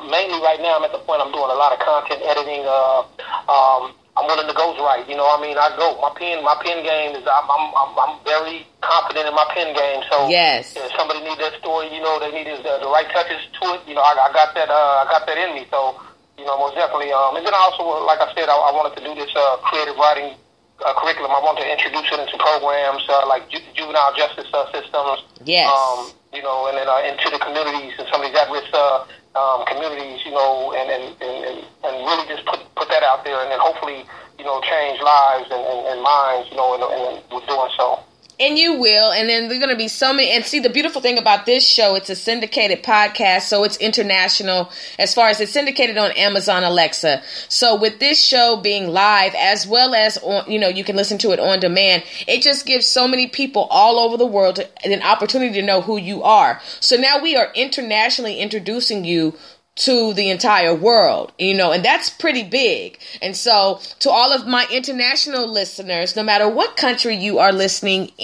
mainly right now I'm at the point I'm doing a lot of content editing. I'm willing to ghostwrite. You know, I mean, my pen game is. I'm very confident in my pen game. So yes, if somebody needs that story, you know, they need the right touches to it. You know, I got that. I got that in me. So, you know, most definitely. And then also, like I said, I wanted to do this creative writing curriculum. I want to introduce it into programs like juvenile justice systems. Yes. You know, and then into the communities and some of these at-risk communities, you know, and really just put that out there, and then hopefully, you know, change lives and minds, you know, and we're doing so. And you will. And then there's going to be so many. And see, the beautiful thing about this show, it's a syndicated podcast, so it's international as far as it's syndicated on Amazon Alexa. So with this show being live, as well as, you know, you can listen to it on demand, it just gives so many people all over the world an opportunity to know who you are. So now we are internationally introducing you to the entire world, you know, and that's pretty big. And so to all of my international listeners, no matter what country you are listening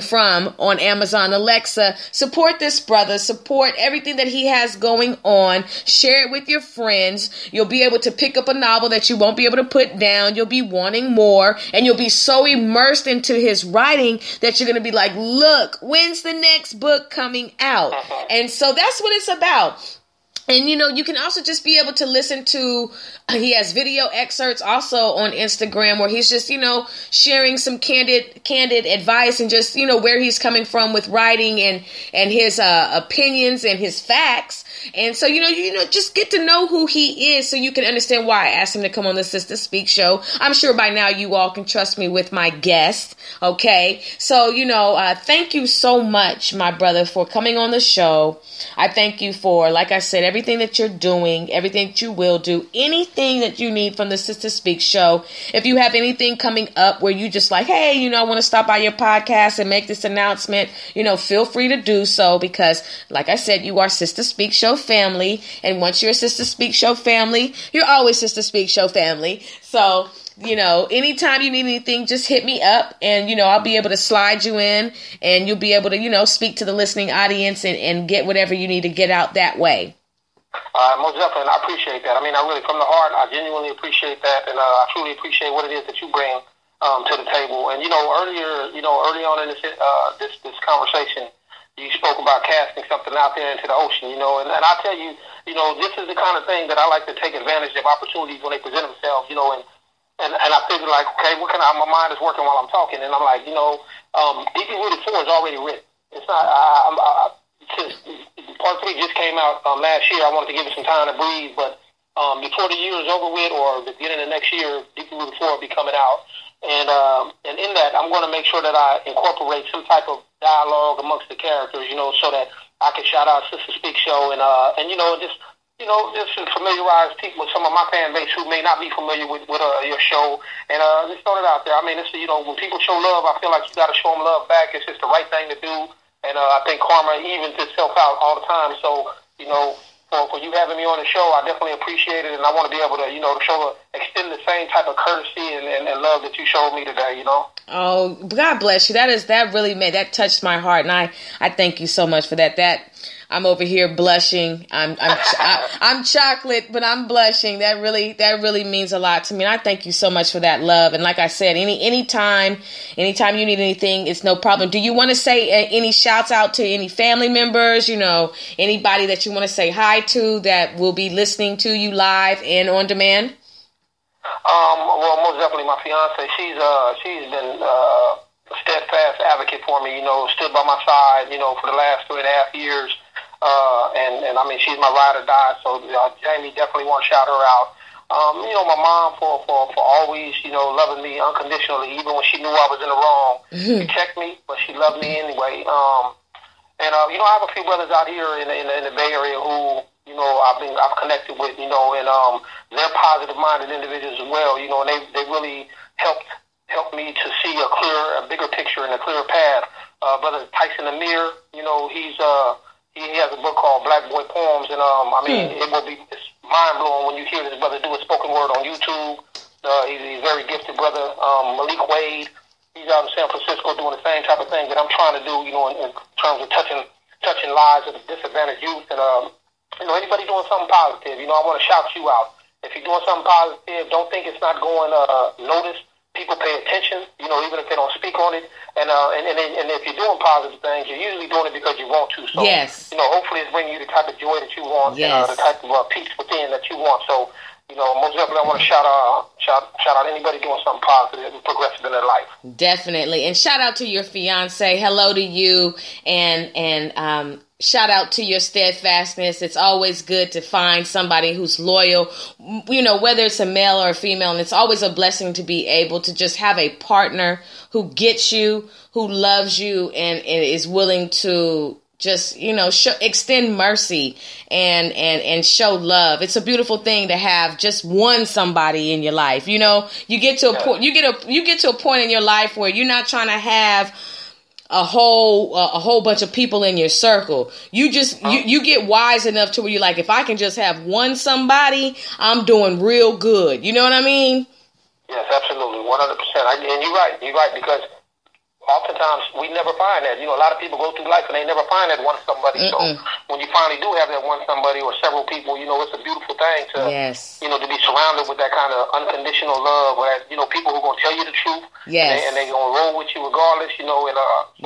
from on Amazon Alexa, support this brother, support everything that he has going on, share it with your friends. You'll be able to pick up a novel that you won't be able to put down. You'll be wanting more, and you'll be so immersed into his writing that you're going to be like, look, when's the next book coming out? And so that's what it's about. And, you know, you can also just be able to listen to, he has video excerpts also on Instagram where he's just, you know, sharing some candid advice and just, you know, where he's coming from with writing and his opinions and his facts. And so, you know, just get to know who he is so you can understand why I asked him to come on the Sister Speak show. I'm sure by now you all can trust me with my guest. Okay. So, you know, thank you so much, my brother, for coming on the show. I thank you for, like I said, everything that you're doing, everything that you will do, anything that you need from the Sister Speak show. If you have anything coming up where you just like, hey, you know, I want to stop by your podcast and make this announcement, you know, feel free to do so because, like I said, you are Sister Speak show family. And once you're a Sister Speak show family, you're always Sister Speak show family. So, you know, anytime you need anything, just hit me up and, you know, I'll be able to slide you in and you'll be able to, you know, speak to the listening audience and get whatever you need to get out that way. Most definitely, and I appreciate that. I mean, I really, from the heart, I genuinely appreciate that, and I truly appreciate what it is that you bring to the table. And, you know, early on in this conversation, you spoke about casting something out there into the ocean, you know, and I tell you, you know, this is the kind of thing that I like to take advantage of opportunities when they present themselves, you know, and And I figured, like, okay, what can I, my mind is working while I'm talking, and I'm like, Deeply Rooted 4 is already written. It's not, since part 3 just came out last year, I wanted to give it some time to breathe, but before the year is over with, or the beginning of next year, Deeply Rooted 4 will be coming out. And in that, I'm going to make sure that I incorporate some type of dialogue amongst the characters, so that I can shout out Sister Speak Show and just to familiarize people with some of my fan base who may not be familiar with your show, and just throw it out there. I mean, it's, when people show love, I feel like you got to show them love back. It's just the right thing to do, and I think karma evens itself out all the time. So, for you having me on the show, I definitely appreciate it, and I want to be able to, extend the same type of courtesy and love that you showed me today, Oh, God bless you. That really that touched my heart, and I thank you so much for that. I'm over here blushing. I'm chocolate, but I'm blushing. That really means a lot to me. And I thank you so much for that love. And like I said, anytime you need anything, it's no problem. Do you want to say any shouts out to any family members? Anybody that you want to say hi to that will be listening to you live and on demand? Well, most definitely my fiance. She's been a steadfast advocate for me. Stood by my side. For the last 3.5 years. And I mean, she's my ride or die, so Jamie, definitely want to shout her out. My mom for always, loving me unconditionally, even when she knew I was in the wrong. She checked me, but she loved me anyway. I have a few brothers out here in the Bay Area who, I've connected with, and they're positive-minded individuals as well, and they really helped me to see a bigger picture and a clearer path. Brother Tyson Amir, he has a book called Black Boy Poems, and it's mind-blowing when you hear this brother do a spoken word on YouTube. He's a very gifted brother. Malik Wade, he's out in San Francisco doing the same type of thing that I'm trying to do, in terms of touching lives of the disadvantaged youth. And, anybody doing something positive, I want to shout you out. If you're doing something positive, don't think it's not going noticed. People pay attention, even if they don't speak on it. And if you're doing positive things, you're usually doing it because you want to. So, yes. Hopefully it's bringing you the type of joy that you want, yes. And the type of peace within that you want. So, most definitely I want to shout out anybody doing something positive and progressive in their life. Definitely. And shout out to your fiance. Hello to you. And shout out to your steadfastness. It's always good to find somebody who's loyal, whether it's a male or a female. And it's always a blessing to be able to just have a partner who gets you, who loves you, and is willing to just, extend mercy and show love. It's a beautiful thing to have just one somebody in your life. You get to a point, you get to a point in your life where you're not trying to have a whole bunch of people in your circle. You just, you get wise enough to where you're like, if I can just have one somebody, I'm doing real good. You know what I mean? Yes, absolutely. 100%. And you're right, because oftentimes we never find that. A lot of people go through life and they never find that one somebody. Mm-mm. So when you finally do have that one somebody or several people, it's a beautiful thing to, yes. To be surrounded with that kind of unconditional love, where people who are going to tell you the truth, yes, and they're going to roll with you regardless, so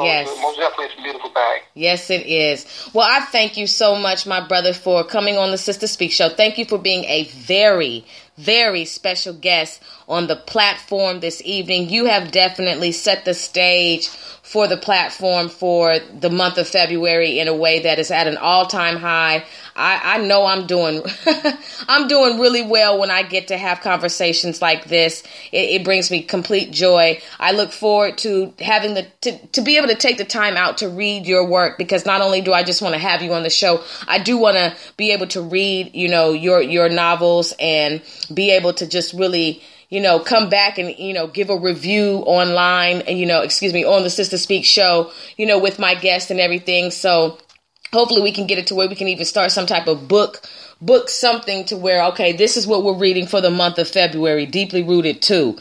yes. Most definitely it's a beautiful thing. Yes, it is. Well, I thank you so much, my brother, for coming on the Sister Speak Show. Thank you for being a very, very special guest on the platform this evening. You have definitely set the stage for the platform for the month of February in a way that is at an all-time high. I know I'm doing really well when I get to have conversations like this. It brings me complete joy. I look forward to having to be able to take the time out to read your work, because not only do I just want to have you on the show, I do want to be able to read, your novels and be able to just really, come back and, give a review online and, on the Sister Speak Show, with my guests and everything. So hopefully we can get it to where we can even start some type of book something to where, okay, this is what we're reading for the month of February, Deeply Rooted 2,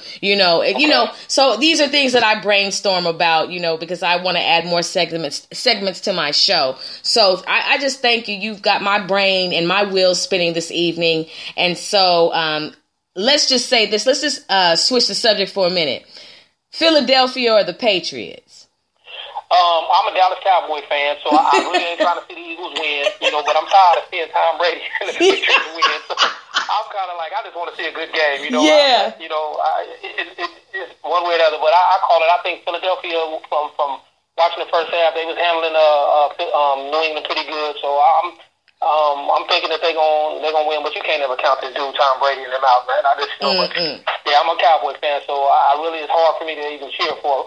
so these are things that I brainstorm about, because I want to add more segments to my show. So I just thank you. You've got my brain and my wheels spinning this evening. And so, let's just say this. Let's just switch the subject for a minute. Philadelphia or the Patriots? I'm a Dallas Cowboy fan, so I really ain't trying to see the Eagles win, but I'm tired of seeing Tom Brady and the Patriots win. So I'm kind of like, I just want to see a good game, you know. Yeah. It's one way or the other, but I call it. I think Philadelphia, from watching the first half, they was handling New England pretty good. So I'm thinking that they're gonna win, but you can't ever count this dude Tom Brady and them out, man. I just know, yeah, I'm a Cowboys fan, so it's hard for me to even cheer for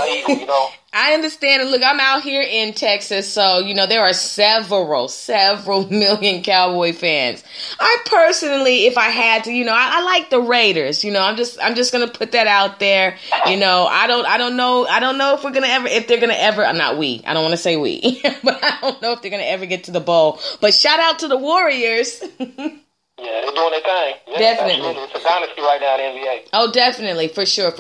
Eagle, you know. I understand. And look, I'm out here in Texas, so, there are several million Cowboy fans. I personally, if I had to, I like the Raiders. I'm just going to put that out there. I don't know if they're going to ever, not we, I don't want to say we, but I don't know if they're going to ever get to the bowl. But shout out to the Warriors. Yeah, they're doing their thing. Yeah, definitely. Absolutely. It's a dynasty right now in the NBA. Oh, definitely. For sure.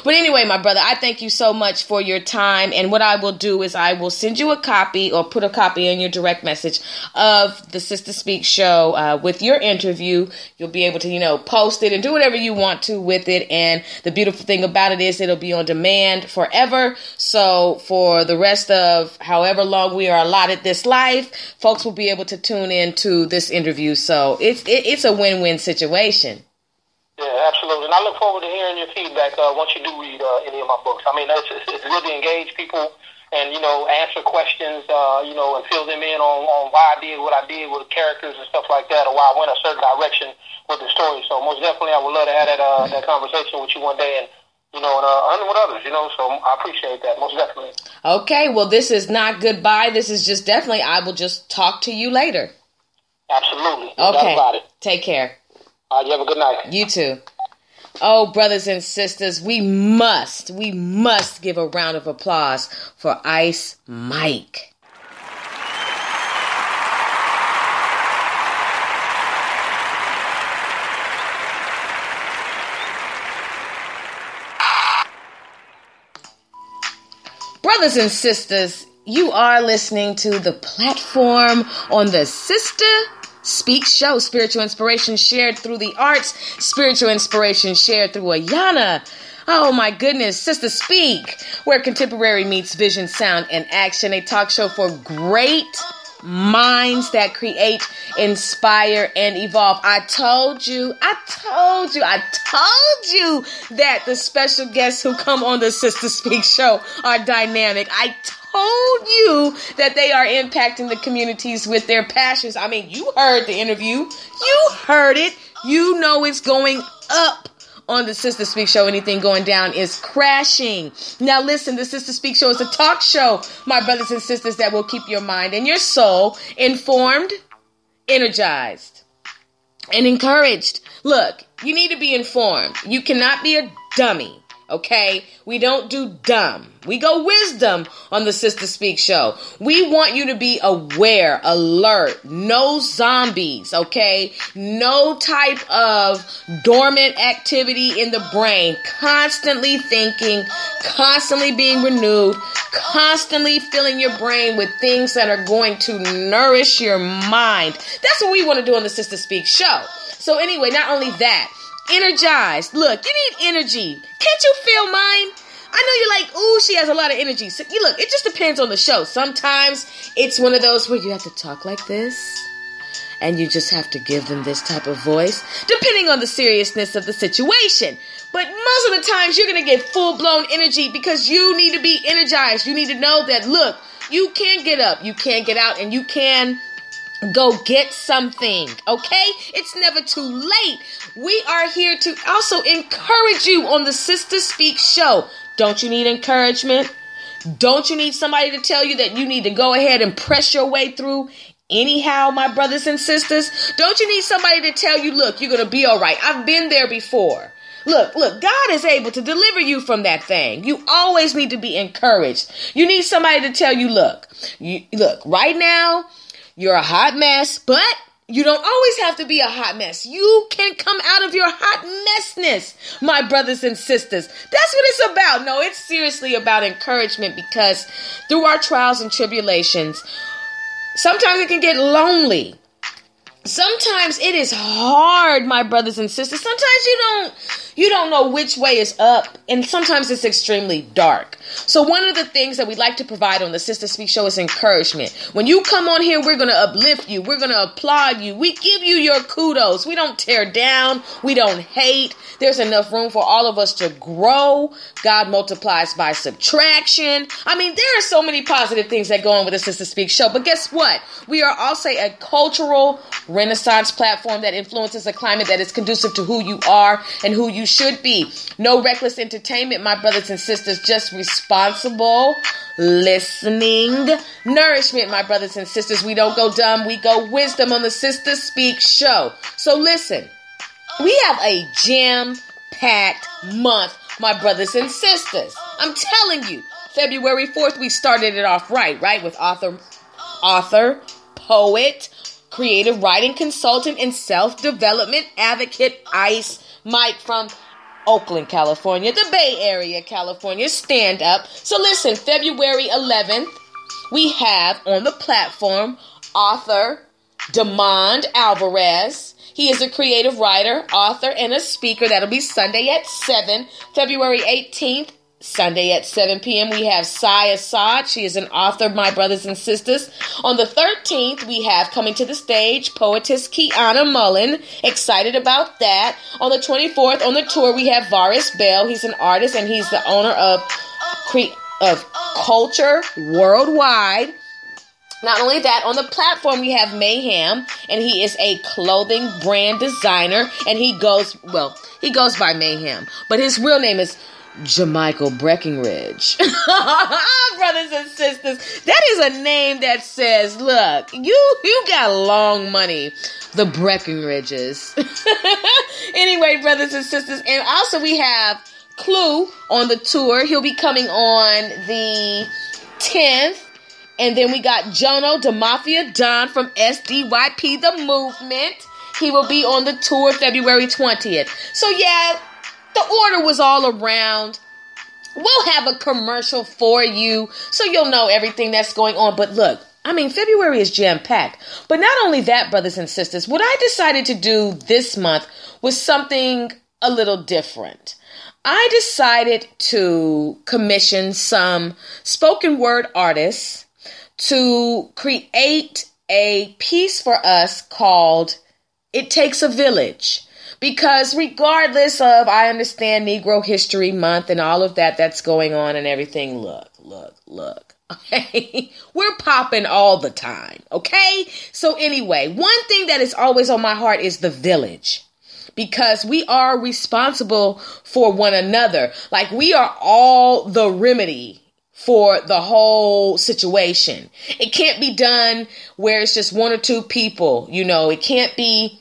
But anyway, my brother, I thank you so much for your time. And what I will do is I will send you a copy or put a copy in your direct message of the Sister Speak show with your interview. You'll be able to, post it and do whatever you want to with it. And the beautiful thing about it is it'll be on demand forever. So for the rest of however long we are allotted this life, folks will be able to tune in to this interview. So it's a win-win situation. Yeah, absolutely. And I look forward to hearing your feedback once you do read any of my books. I mean, it's really engage people and, answer questions, and fill them in on why I did what I did with characters and stuff like that, or why I went a certain direction with the story. So most definitely I would love to have that conversation with you one day and with others, so I appreciate that, most definitely. Okay, well, this is not goodbye. This is just definitely, I will just talk to you later. Absolutely. Okay. About it. Take care. You have a good night. You too. Oh, brothers and sisters, we must give a round of applause for Ice Mike. Brothers and sisters, you are listening to the platform on the Sister Speak show. Spiritual inspiration shared through the arts. Spiritual inspiration shared through Ayana. Oh my goodness, Sister Speak, where contemporary meets vision, sound, and action. A talk show for great minds that create, inspire, and evolve. I told you that the special guests who come on the Sister Speak show are dynamic. I told you that they are impacting the communities with their passions. I mean, you heard the interview. You heard it. You know it's going up on the Sister Speak show. Anything going down is crashing. Now listen, the Sister Speak show is a talk show, my brothers and sisters, that will keep your mind and your soul informed, energized, and encouraged. Look, you need to be informed. You cannot be a dummy. Okay, we don't do dumb. We go wisdom on the Sister Speak show. We want you to be aware, alert, no zombies, okay? No type of dormant activity in the brain. Constantly thinking, constantly being renewed, constantly filling your brain with things that are going to nourish your mind. That's what we want to do on the Sister Speak show. So anyway, not only that, energized. Look, you need energy. Can't you feel mine? I know you're like, ooh, she has a lot of energy. So, look, it just depends on the show. Sometimes it's one of those where you have to talk like this, and you just have to give them this type of voice, depending on the seriousness of the situation. But most of the times, you're going to get full-blown energy because you need to be energized. You need to know that, look, you can get up, you can get out, and you can go get something, okay? It's never too late. We are here to also encourage you on the Sister Speak show. Don't you need encouragement? Don't you need somebody to tell you that you need to go ahead and press your way through anyhow, my brothers and sisters? Don't you need somebody to tell you, look, you're going to be all right? I've been there before. Look, God is able to deliver you from that thing. You always need to be encouraged. You need somebody to tell you, look, right now, you're a hot mess, but you don't always have to be a hot mess. You can come out of your hot messness, my brothers and sisters. That's what it's about. No, it's seriously about encouragement, because through our trials and tribulations, sometimes it can get lonely. Sometimes it is hard, my brothers and sisters. Sometimes you don't You don't know which way is up, and sometimes it's extremely dark. So one of the things that we like to provide on the Sister Speak Show is encouragement. When you come on here, we're going to uplift you. We're going to applaud you. We give you your kudos. We don't tear down. We don't hate. There's enough room for all of us to grow. God multiplies by subtraction. I mean, there are so many positive things that go on with the Sister Speak Show. But guess what? We are also a cultural renaissance platform that influences a climate that is conducive to who you are and who you should be. No reckless entertainment, my brothers and sisters, just responsible listening nourishment, my brothers and sisters. We don't go dumb, we go wisdom on the Sister Speak Show. So listen, we have a jam-packed month, my brothers and sisters. I'm telling you, February 4th, we started it off right, with author, poet, creative writing consultant, and self-development advocate Ice Mike from Oakland, California, the Bay Area, California, stand up. So listen, February 11th, we have on the platform author Demond Alvarez. He is a creative writer, author, and a speaker. That'll be Sunday at 7. February 18th, Sunday at 7 p.m. we have Sai Assad. She is an author, my brothers and sisters. On the 13th, we have coming to the stage, poetess Kiana Mullen. Excited about that. On the 24th, on the tour, we have Varus Bell. He's an artist and he's the owner of Culture Worldwide. Not only that, on the platform, we have Mayhem, and he is a clothing brand designer, and he goes by Mayhem, but his real name is Jamichael Breckinridge. Brothers and sisters, that is a name that says, look, you got long money, the Breckinridges. Anyway, brothers and sisters, and also we have Clue on the tour. He'll be coming on the 10th. And then we got Jono DeMafia Don from SDYP The Movement. He will be on the tour February 20th. So yeah, the order was all around. We'll have a commercial for you so you'll know everything that's going on. But look, I mean, February is jam-packed. But not only that, brothers and sisters, what I decided to do this month was something a little different. I decided to commission some spoken word artists to create a piece for us called It Takes a Village. Because regardless of, I understand Negro History Month and all of that that's going on and everything, look. Okay? We're popping all the time, okay? So anyway, one thing that is always on my heart is the village. Because we are responsible for one another. Like, we are all the remedy for the whole situation. It can't be done where it's just one or two people. You know, it can't be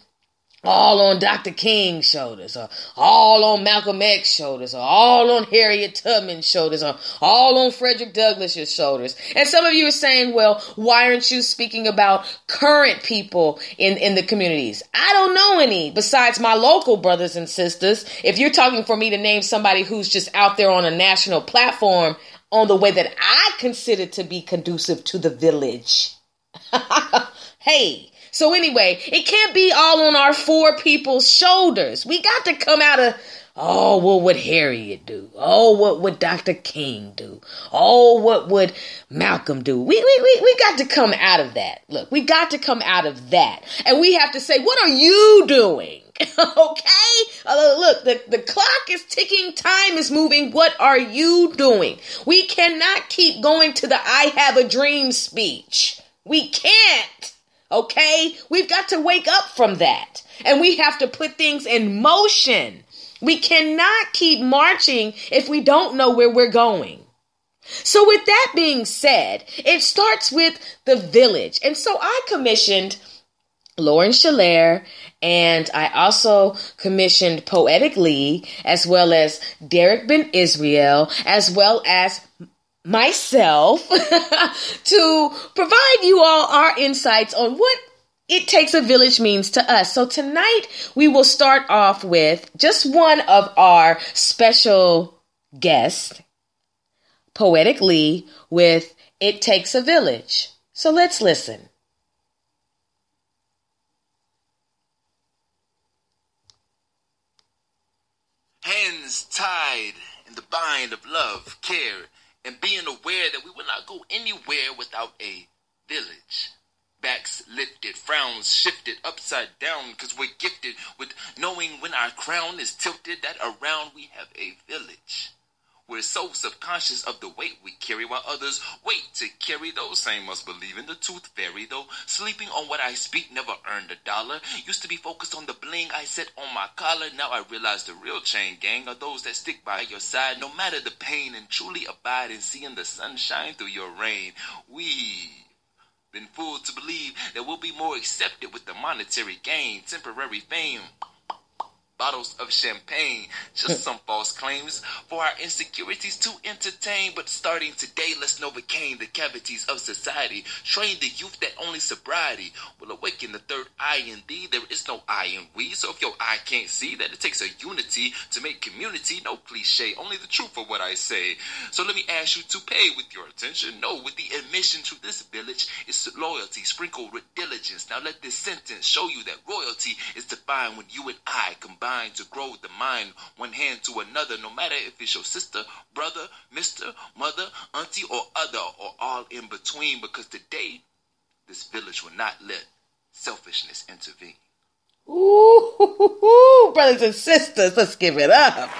all on Dr. King's shoulders, or all on Malcolm X's shoulders, or all on Harriet Tubman's shoulders, or all on Frederick Douglass's shoulders. And some of you are saying, well, why aren't you speaking about current people in the communities? I don't know any besides my local brothers and sisters. If you're talking for me to name somebody who's just out there on a national platform on the way that I consider to be conducive to the village. Hey, so anyway, it can't be all on our four people's shoulders. We got to come out of, oh, what would Harriet do? Oh, what would Dr. King do? Oh, what would Malcolm do? We got to come out of that. Look, we got to come out of that. And we have to say, what are you doing? Okay? Look, the clock is ticking. Time is moving. What are you doing? We cannot keep going to the I have a dream speech. We can't. Okay? We've got to wake up from that. And we have to put things in motion. We cannot keep marching if we don't know where we're going. So with that being said, it starts with the village. And so I commissioned Lauren Schiller, and I also commissioned Poetic Lee, as well as Derek Ben Israel, as well as myself, to provide you all our insights on what It Takes a Village means to us. So tonight we will start off with just one of our special guests, Poetic Lee, with It Takes a Village. So let's listen. hands tied in the bind of love, care, and being aware that we will not go anywhere without a village. Backs lifted, frowns shifted upside down, because we're gifted with knowing when our crown is tilted that around we have a village. We're so subconscious of the weight we carry while others wait to carry those same must believe in the tooth fairy, though sleeping on what I speak never earned $1. Used to be focused on the bling I set on my collar. Now I realize the real chain gang are those that stick by your side no matter the pain and truly abide in seeing the sunshine through your rain. We've been fooled to believe that we'll be more accepted with the monetary gain, temporary fame, bottles of champagne, just some false claims for our insecurities to entertain. But starting today, let's Novocaine the cavities of society. Train the youth that only sobriety will awaken the third eye in thee. There is no I in we, so if your eye can't see that it takes a unity to make community, no cliche, only the truth of what I say. So let me ask you to pay with your attention. No, with the admission to this village is loyalty sprinkled with diligence. Now let this sentence show you that royalty is defined when you and I combine to grow the mind, one hand to another, no matter if it's your sister, brother, mister, mother, auntie, or other, or all in between, because today, this village will not let selfishness intervene. Ooh, brothers and sisters, let's give it up.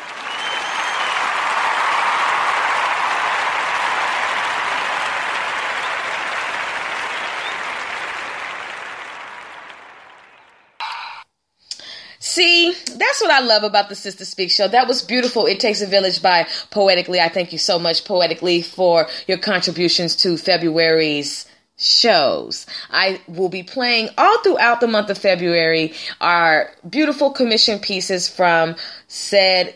See, that's what I love about the Sister Speak Show. That was beautiful. It Takes a Village by Poetically. I thank you so much, Poetically, for your contributions to February's shows. I will be playing all throughout the month of February our beautiful commission pieces from said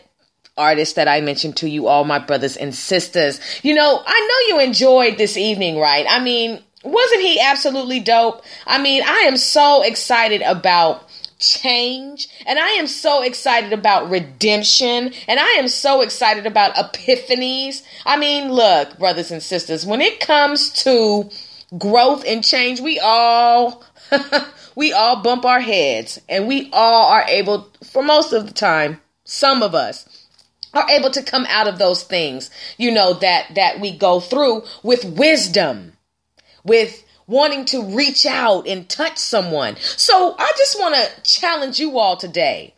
artists that I mentioned to you all, my brothers and sisters. You know, I know you enjoyed this evening, right? I mean, wasn't he absolutely dope? I mean, I am so excited about change, and I am so excited about redemption, and I am so excited about epiphanies. I mean, look, brothers and sisters, when it comes to growth and change, we all bump our heads, and we all are able, for most of the time, some of us are able to come out of those things, you know, that we go through with wisdom, with wanting to reach out and touch someone. So I just want to challenge you all today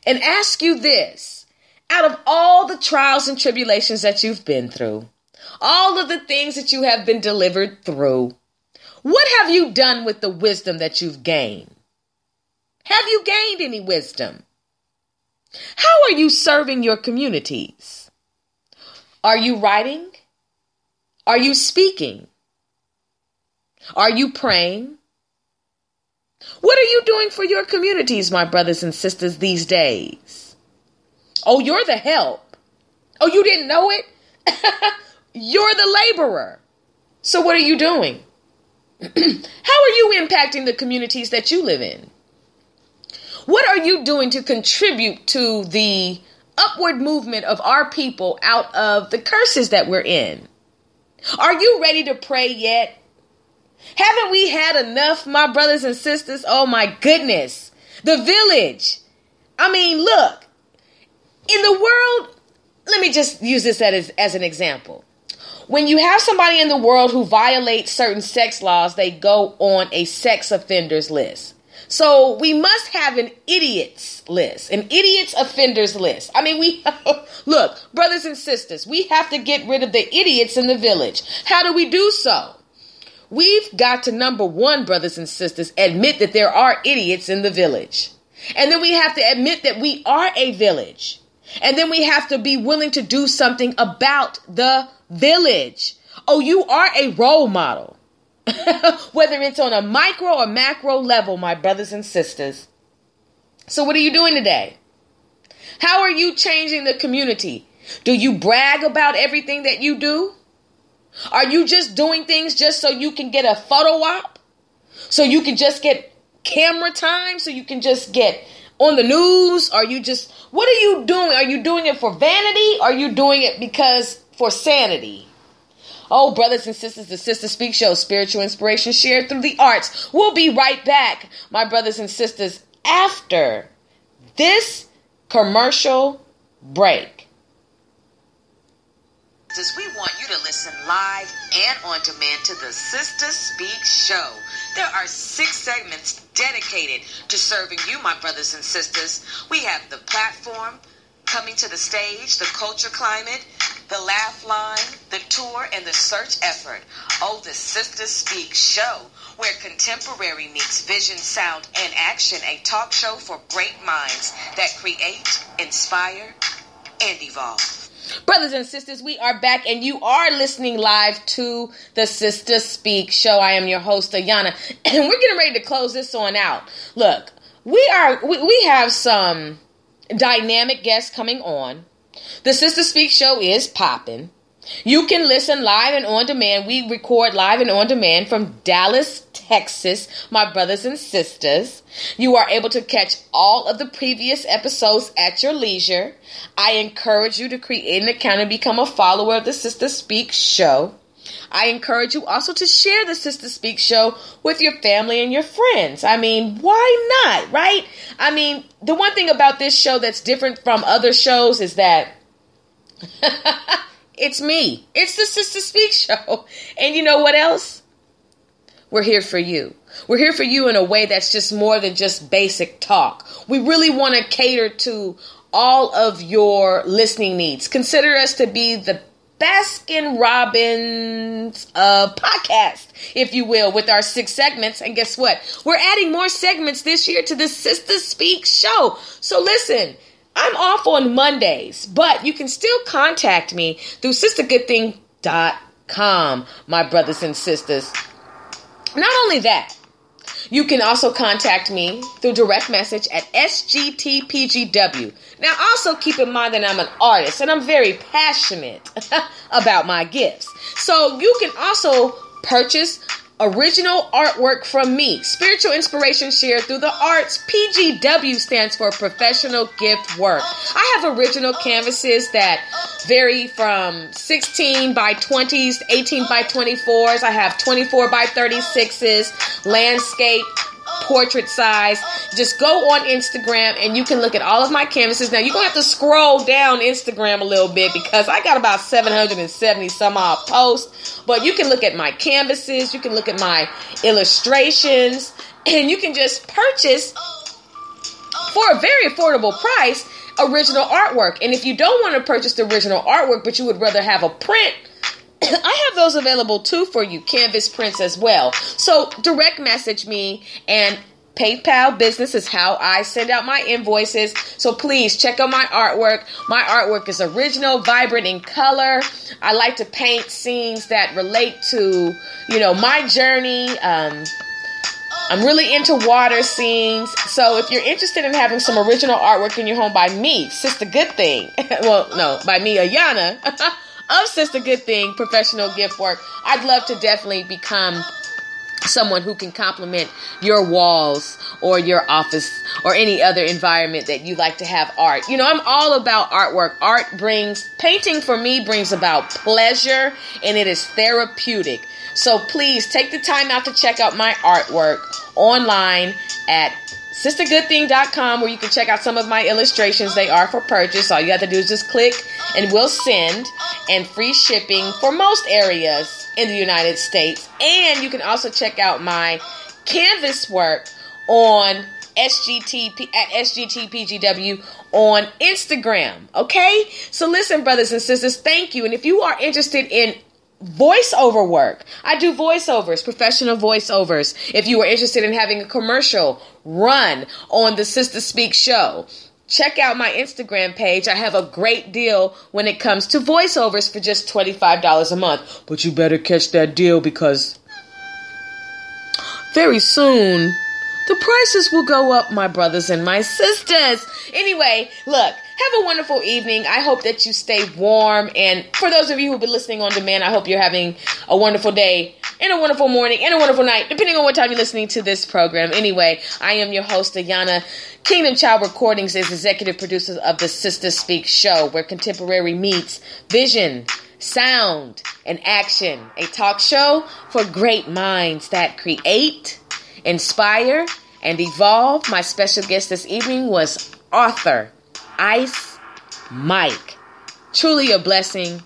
and ask you this. Out of all the trials and tribulations that you've been through, all of the things that you have been delivered through, what have you done with the wisdom that you've gained? Have you gained any wisdom? How are you serving your communities? Are you writing? Are you speaking? Are you praying? What are you doing for your communities, my brothers and sisters, these days? Oh, you're the help. Oh, you didn't know it? You're the laborer. So what are you doing? How are you impacting the communities that you live in? What are you doing to contribute to the upward movement of our people out of the curses that we're in? Are you ready to pray yet? Haven't we had enough, my brothers and sisters? Oh my goodness. The village. I mean, look, in the world, let me just use this as an example. When you have somebody in the world who violates certain sex laws, they go on a sex offenders list. So we must have an idiots list, an idiots offenders list. I mean, look, brothers and sisters, we have to get rid of the idiots in the village. How do we do so? We've got to, number one, brothers and sisters, admit that there are idiots in the village. And then we have to admit that we are a village. And then we have to be willing to do something about the village. Oh, you are a role model. Whether it's on a micro or macro level, my brothers and sisters. So what are you doing today? How are you changing the community? Do you brag about everything that you do? Are you just doing things just so you can get a photo op? So you can just get camera time? So you can just get on the news? What are you doing? Are you doing it for vanity? Or are you doing it because for sanity? Oh, brothers and sisters, the Sister Speak Show, spiritual inspiration shared through the arts. We'll be right back, my brothers and sisters, after this commercial break. We want you to listen live and on demand to the Sister Speak Show. There are 6 segments dedicated to serving you, my brothers and sisters. We have the platform, coming to the stage, the culture climate, the laugh line, the tour, and the search effort. Oh, the Sister Speak Show, where contemporary meets vision, sound, and action. A talk show for great minds that create, inspire, and evolve. Brothers and sisters, we are back and you are listening live to the Sister Speak Show. I am your host, Ayana, and we're getting ready to close this on out. Look, we have some dynamic guests coming on. The Sister Speak Show is popping. You can listen live and on demand. We record live and on demand from Dallas, Texas, my brothers and sisters. You are able to catch all of the previous episodes at your leisure. I encourage you to create an account and become a follower of the Sister Speak Show. I encourage you also to share the Sister Speak Show with your family and your friends. I mean, why not, right? I mean, the one thing about this show that's different from other shows is that it's me. It's the Sister Speak Show. And you know what else? We're here for you. We're here for you in a way that's just more than just basic talk. We really want to cater to all of your listening needs. Consider us to be the Baskin Robbins podcast, if you will, with our 6 segments. And guess what? We're adding more segments this year to the Sister Speak Show. So listen, I'm off on Mondays, but you can still contact me through sistergoodthing.com, my brothers and sisters. Not only that, you can also contact me through direct message at SGTPGW. Now, also keep in mind that I'm an artist and I'm very passionate about my gifts. So you can also purchase original artwork from me. Spiritual inspiration shared through the arts. PGW stands for professional gift work. I have original canvases that vary from 16 by 20s, 18 by 24s. I have 24 by 36s, landscape, portrait size. Just go on Instagram and you can look at all of my canvases. Now, you're going to have to scroll down Instagram a little bit because I got about 770 some odd posts. But you can look at my canvases. You can look at my illustrations. And you can just purchase for a very affordable price original artwork. And if you don't want to purchase the original artwork, but you would rather have a print, I have those available too for you, canvas prints as well. So direct message me, and PayPal business is how I send out my invoices. So please check out my artwork. My artwork is original, vibrant in color. I like to paint scenes that relate to, my journey. I'm really into water scenes. So if you're interested in having some original artwork in your home by me, Sister Good Thing, by me, Ayana, of Sister Good Thing, professional gift work, I'd love to definitely become someone who can complement your walls or your office or any other environment that you like to have art. I'm all about artwork. Painting for me brings about pleasure, and it is therapeutic. So please take the time out to check out my artwork online at sistergoodthing.com, where you can check out some of my illustrations. They are for purchase. All you have to do is just click and we'll send, and free shipping for most areas in the United States. And you can also check out my canvas work on SGTPGW on Instagram. Okay? So listen, brothers and sisters, thank you. And if you are interested in voiceover work, I do voiceovers, professional voiceovers. If you are interested in having a commercial run on the Sister Speak Show, check out my Instagram page. I have a great deal when it comes to voiceovers for just $25 a month. But you better catch that deal, because very soon the prices will go up, my brothers and my sisters. Anyway, look, have a wonderful evening. I hope that you stay warm. And for those of you who've been listening on demand, I hope you're having a wonderful day and a wonderful morning and a wonderful night, depending on what time you're listening to this program. Anyway, I am your host, Ayana. Kingdom Child Recordings is executive producer of the Sister Speak Show, where contemporary meets vision, sound, and action. A talk show for great minds that create, inspire, and evolve. My special guest this evening was author Ice Mike. Truly a blessing.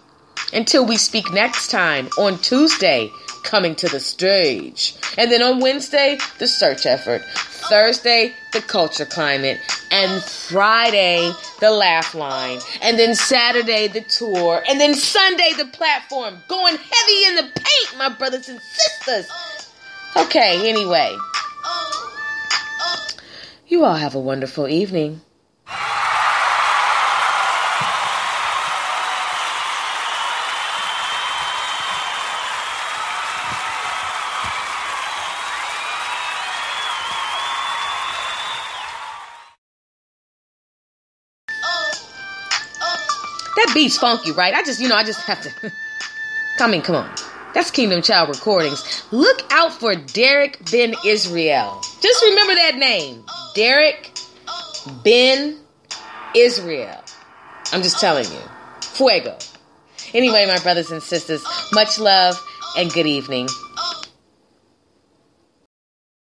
Until we speak next time on Tuesday, coming to the stage. And then on Wednesday, the search effort. Thursday, the culture climate. And Friday, the laugh line. And then Saturday, the tour. And then Sunday, the platform. Going heavy in the paint, my brothers and sisters. Okay, anyway. You all have a wonderful evening. That beat's funky, right? I just have to... Come on. That's Kingdom Child Recordings. Look out for Derek Ben Israel. Just remember that name. Derek Ben Israel. I'm just telling you. Fuego. Anyway, my brothers and sisters, much love and good evening.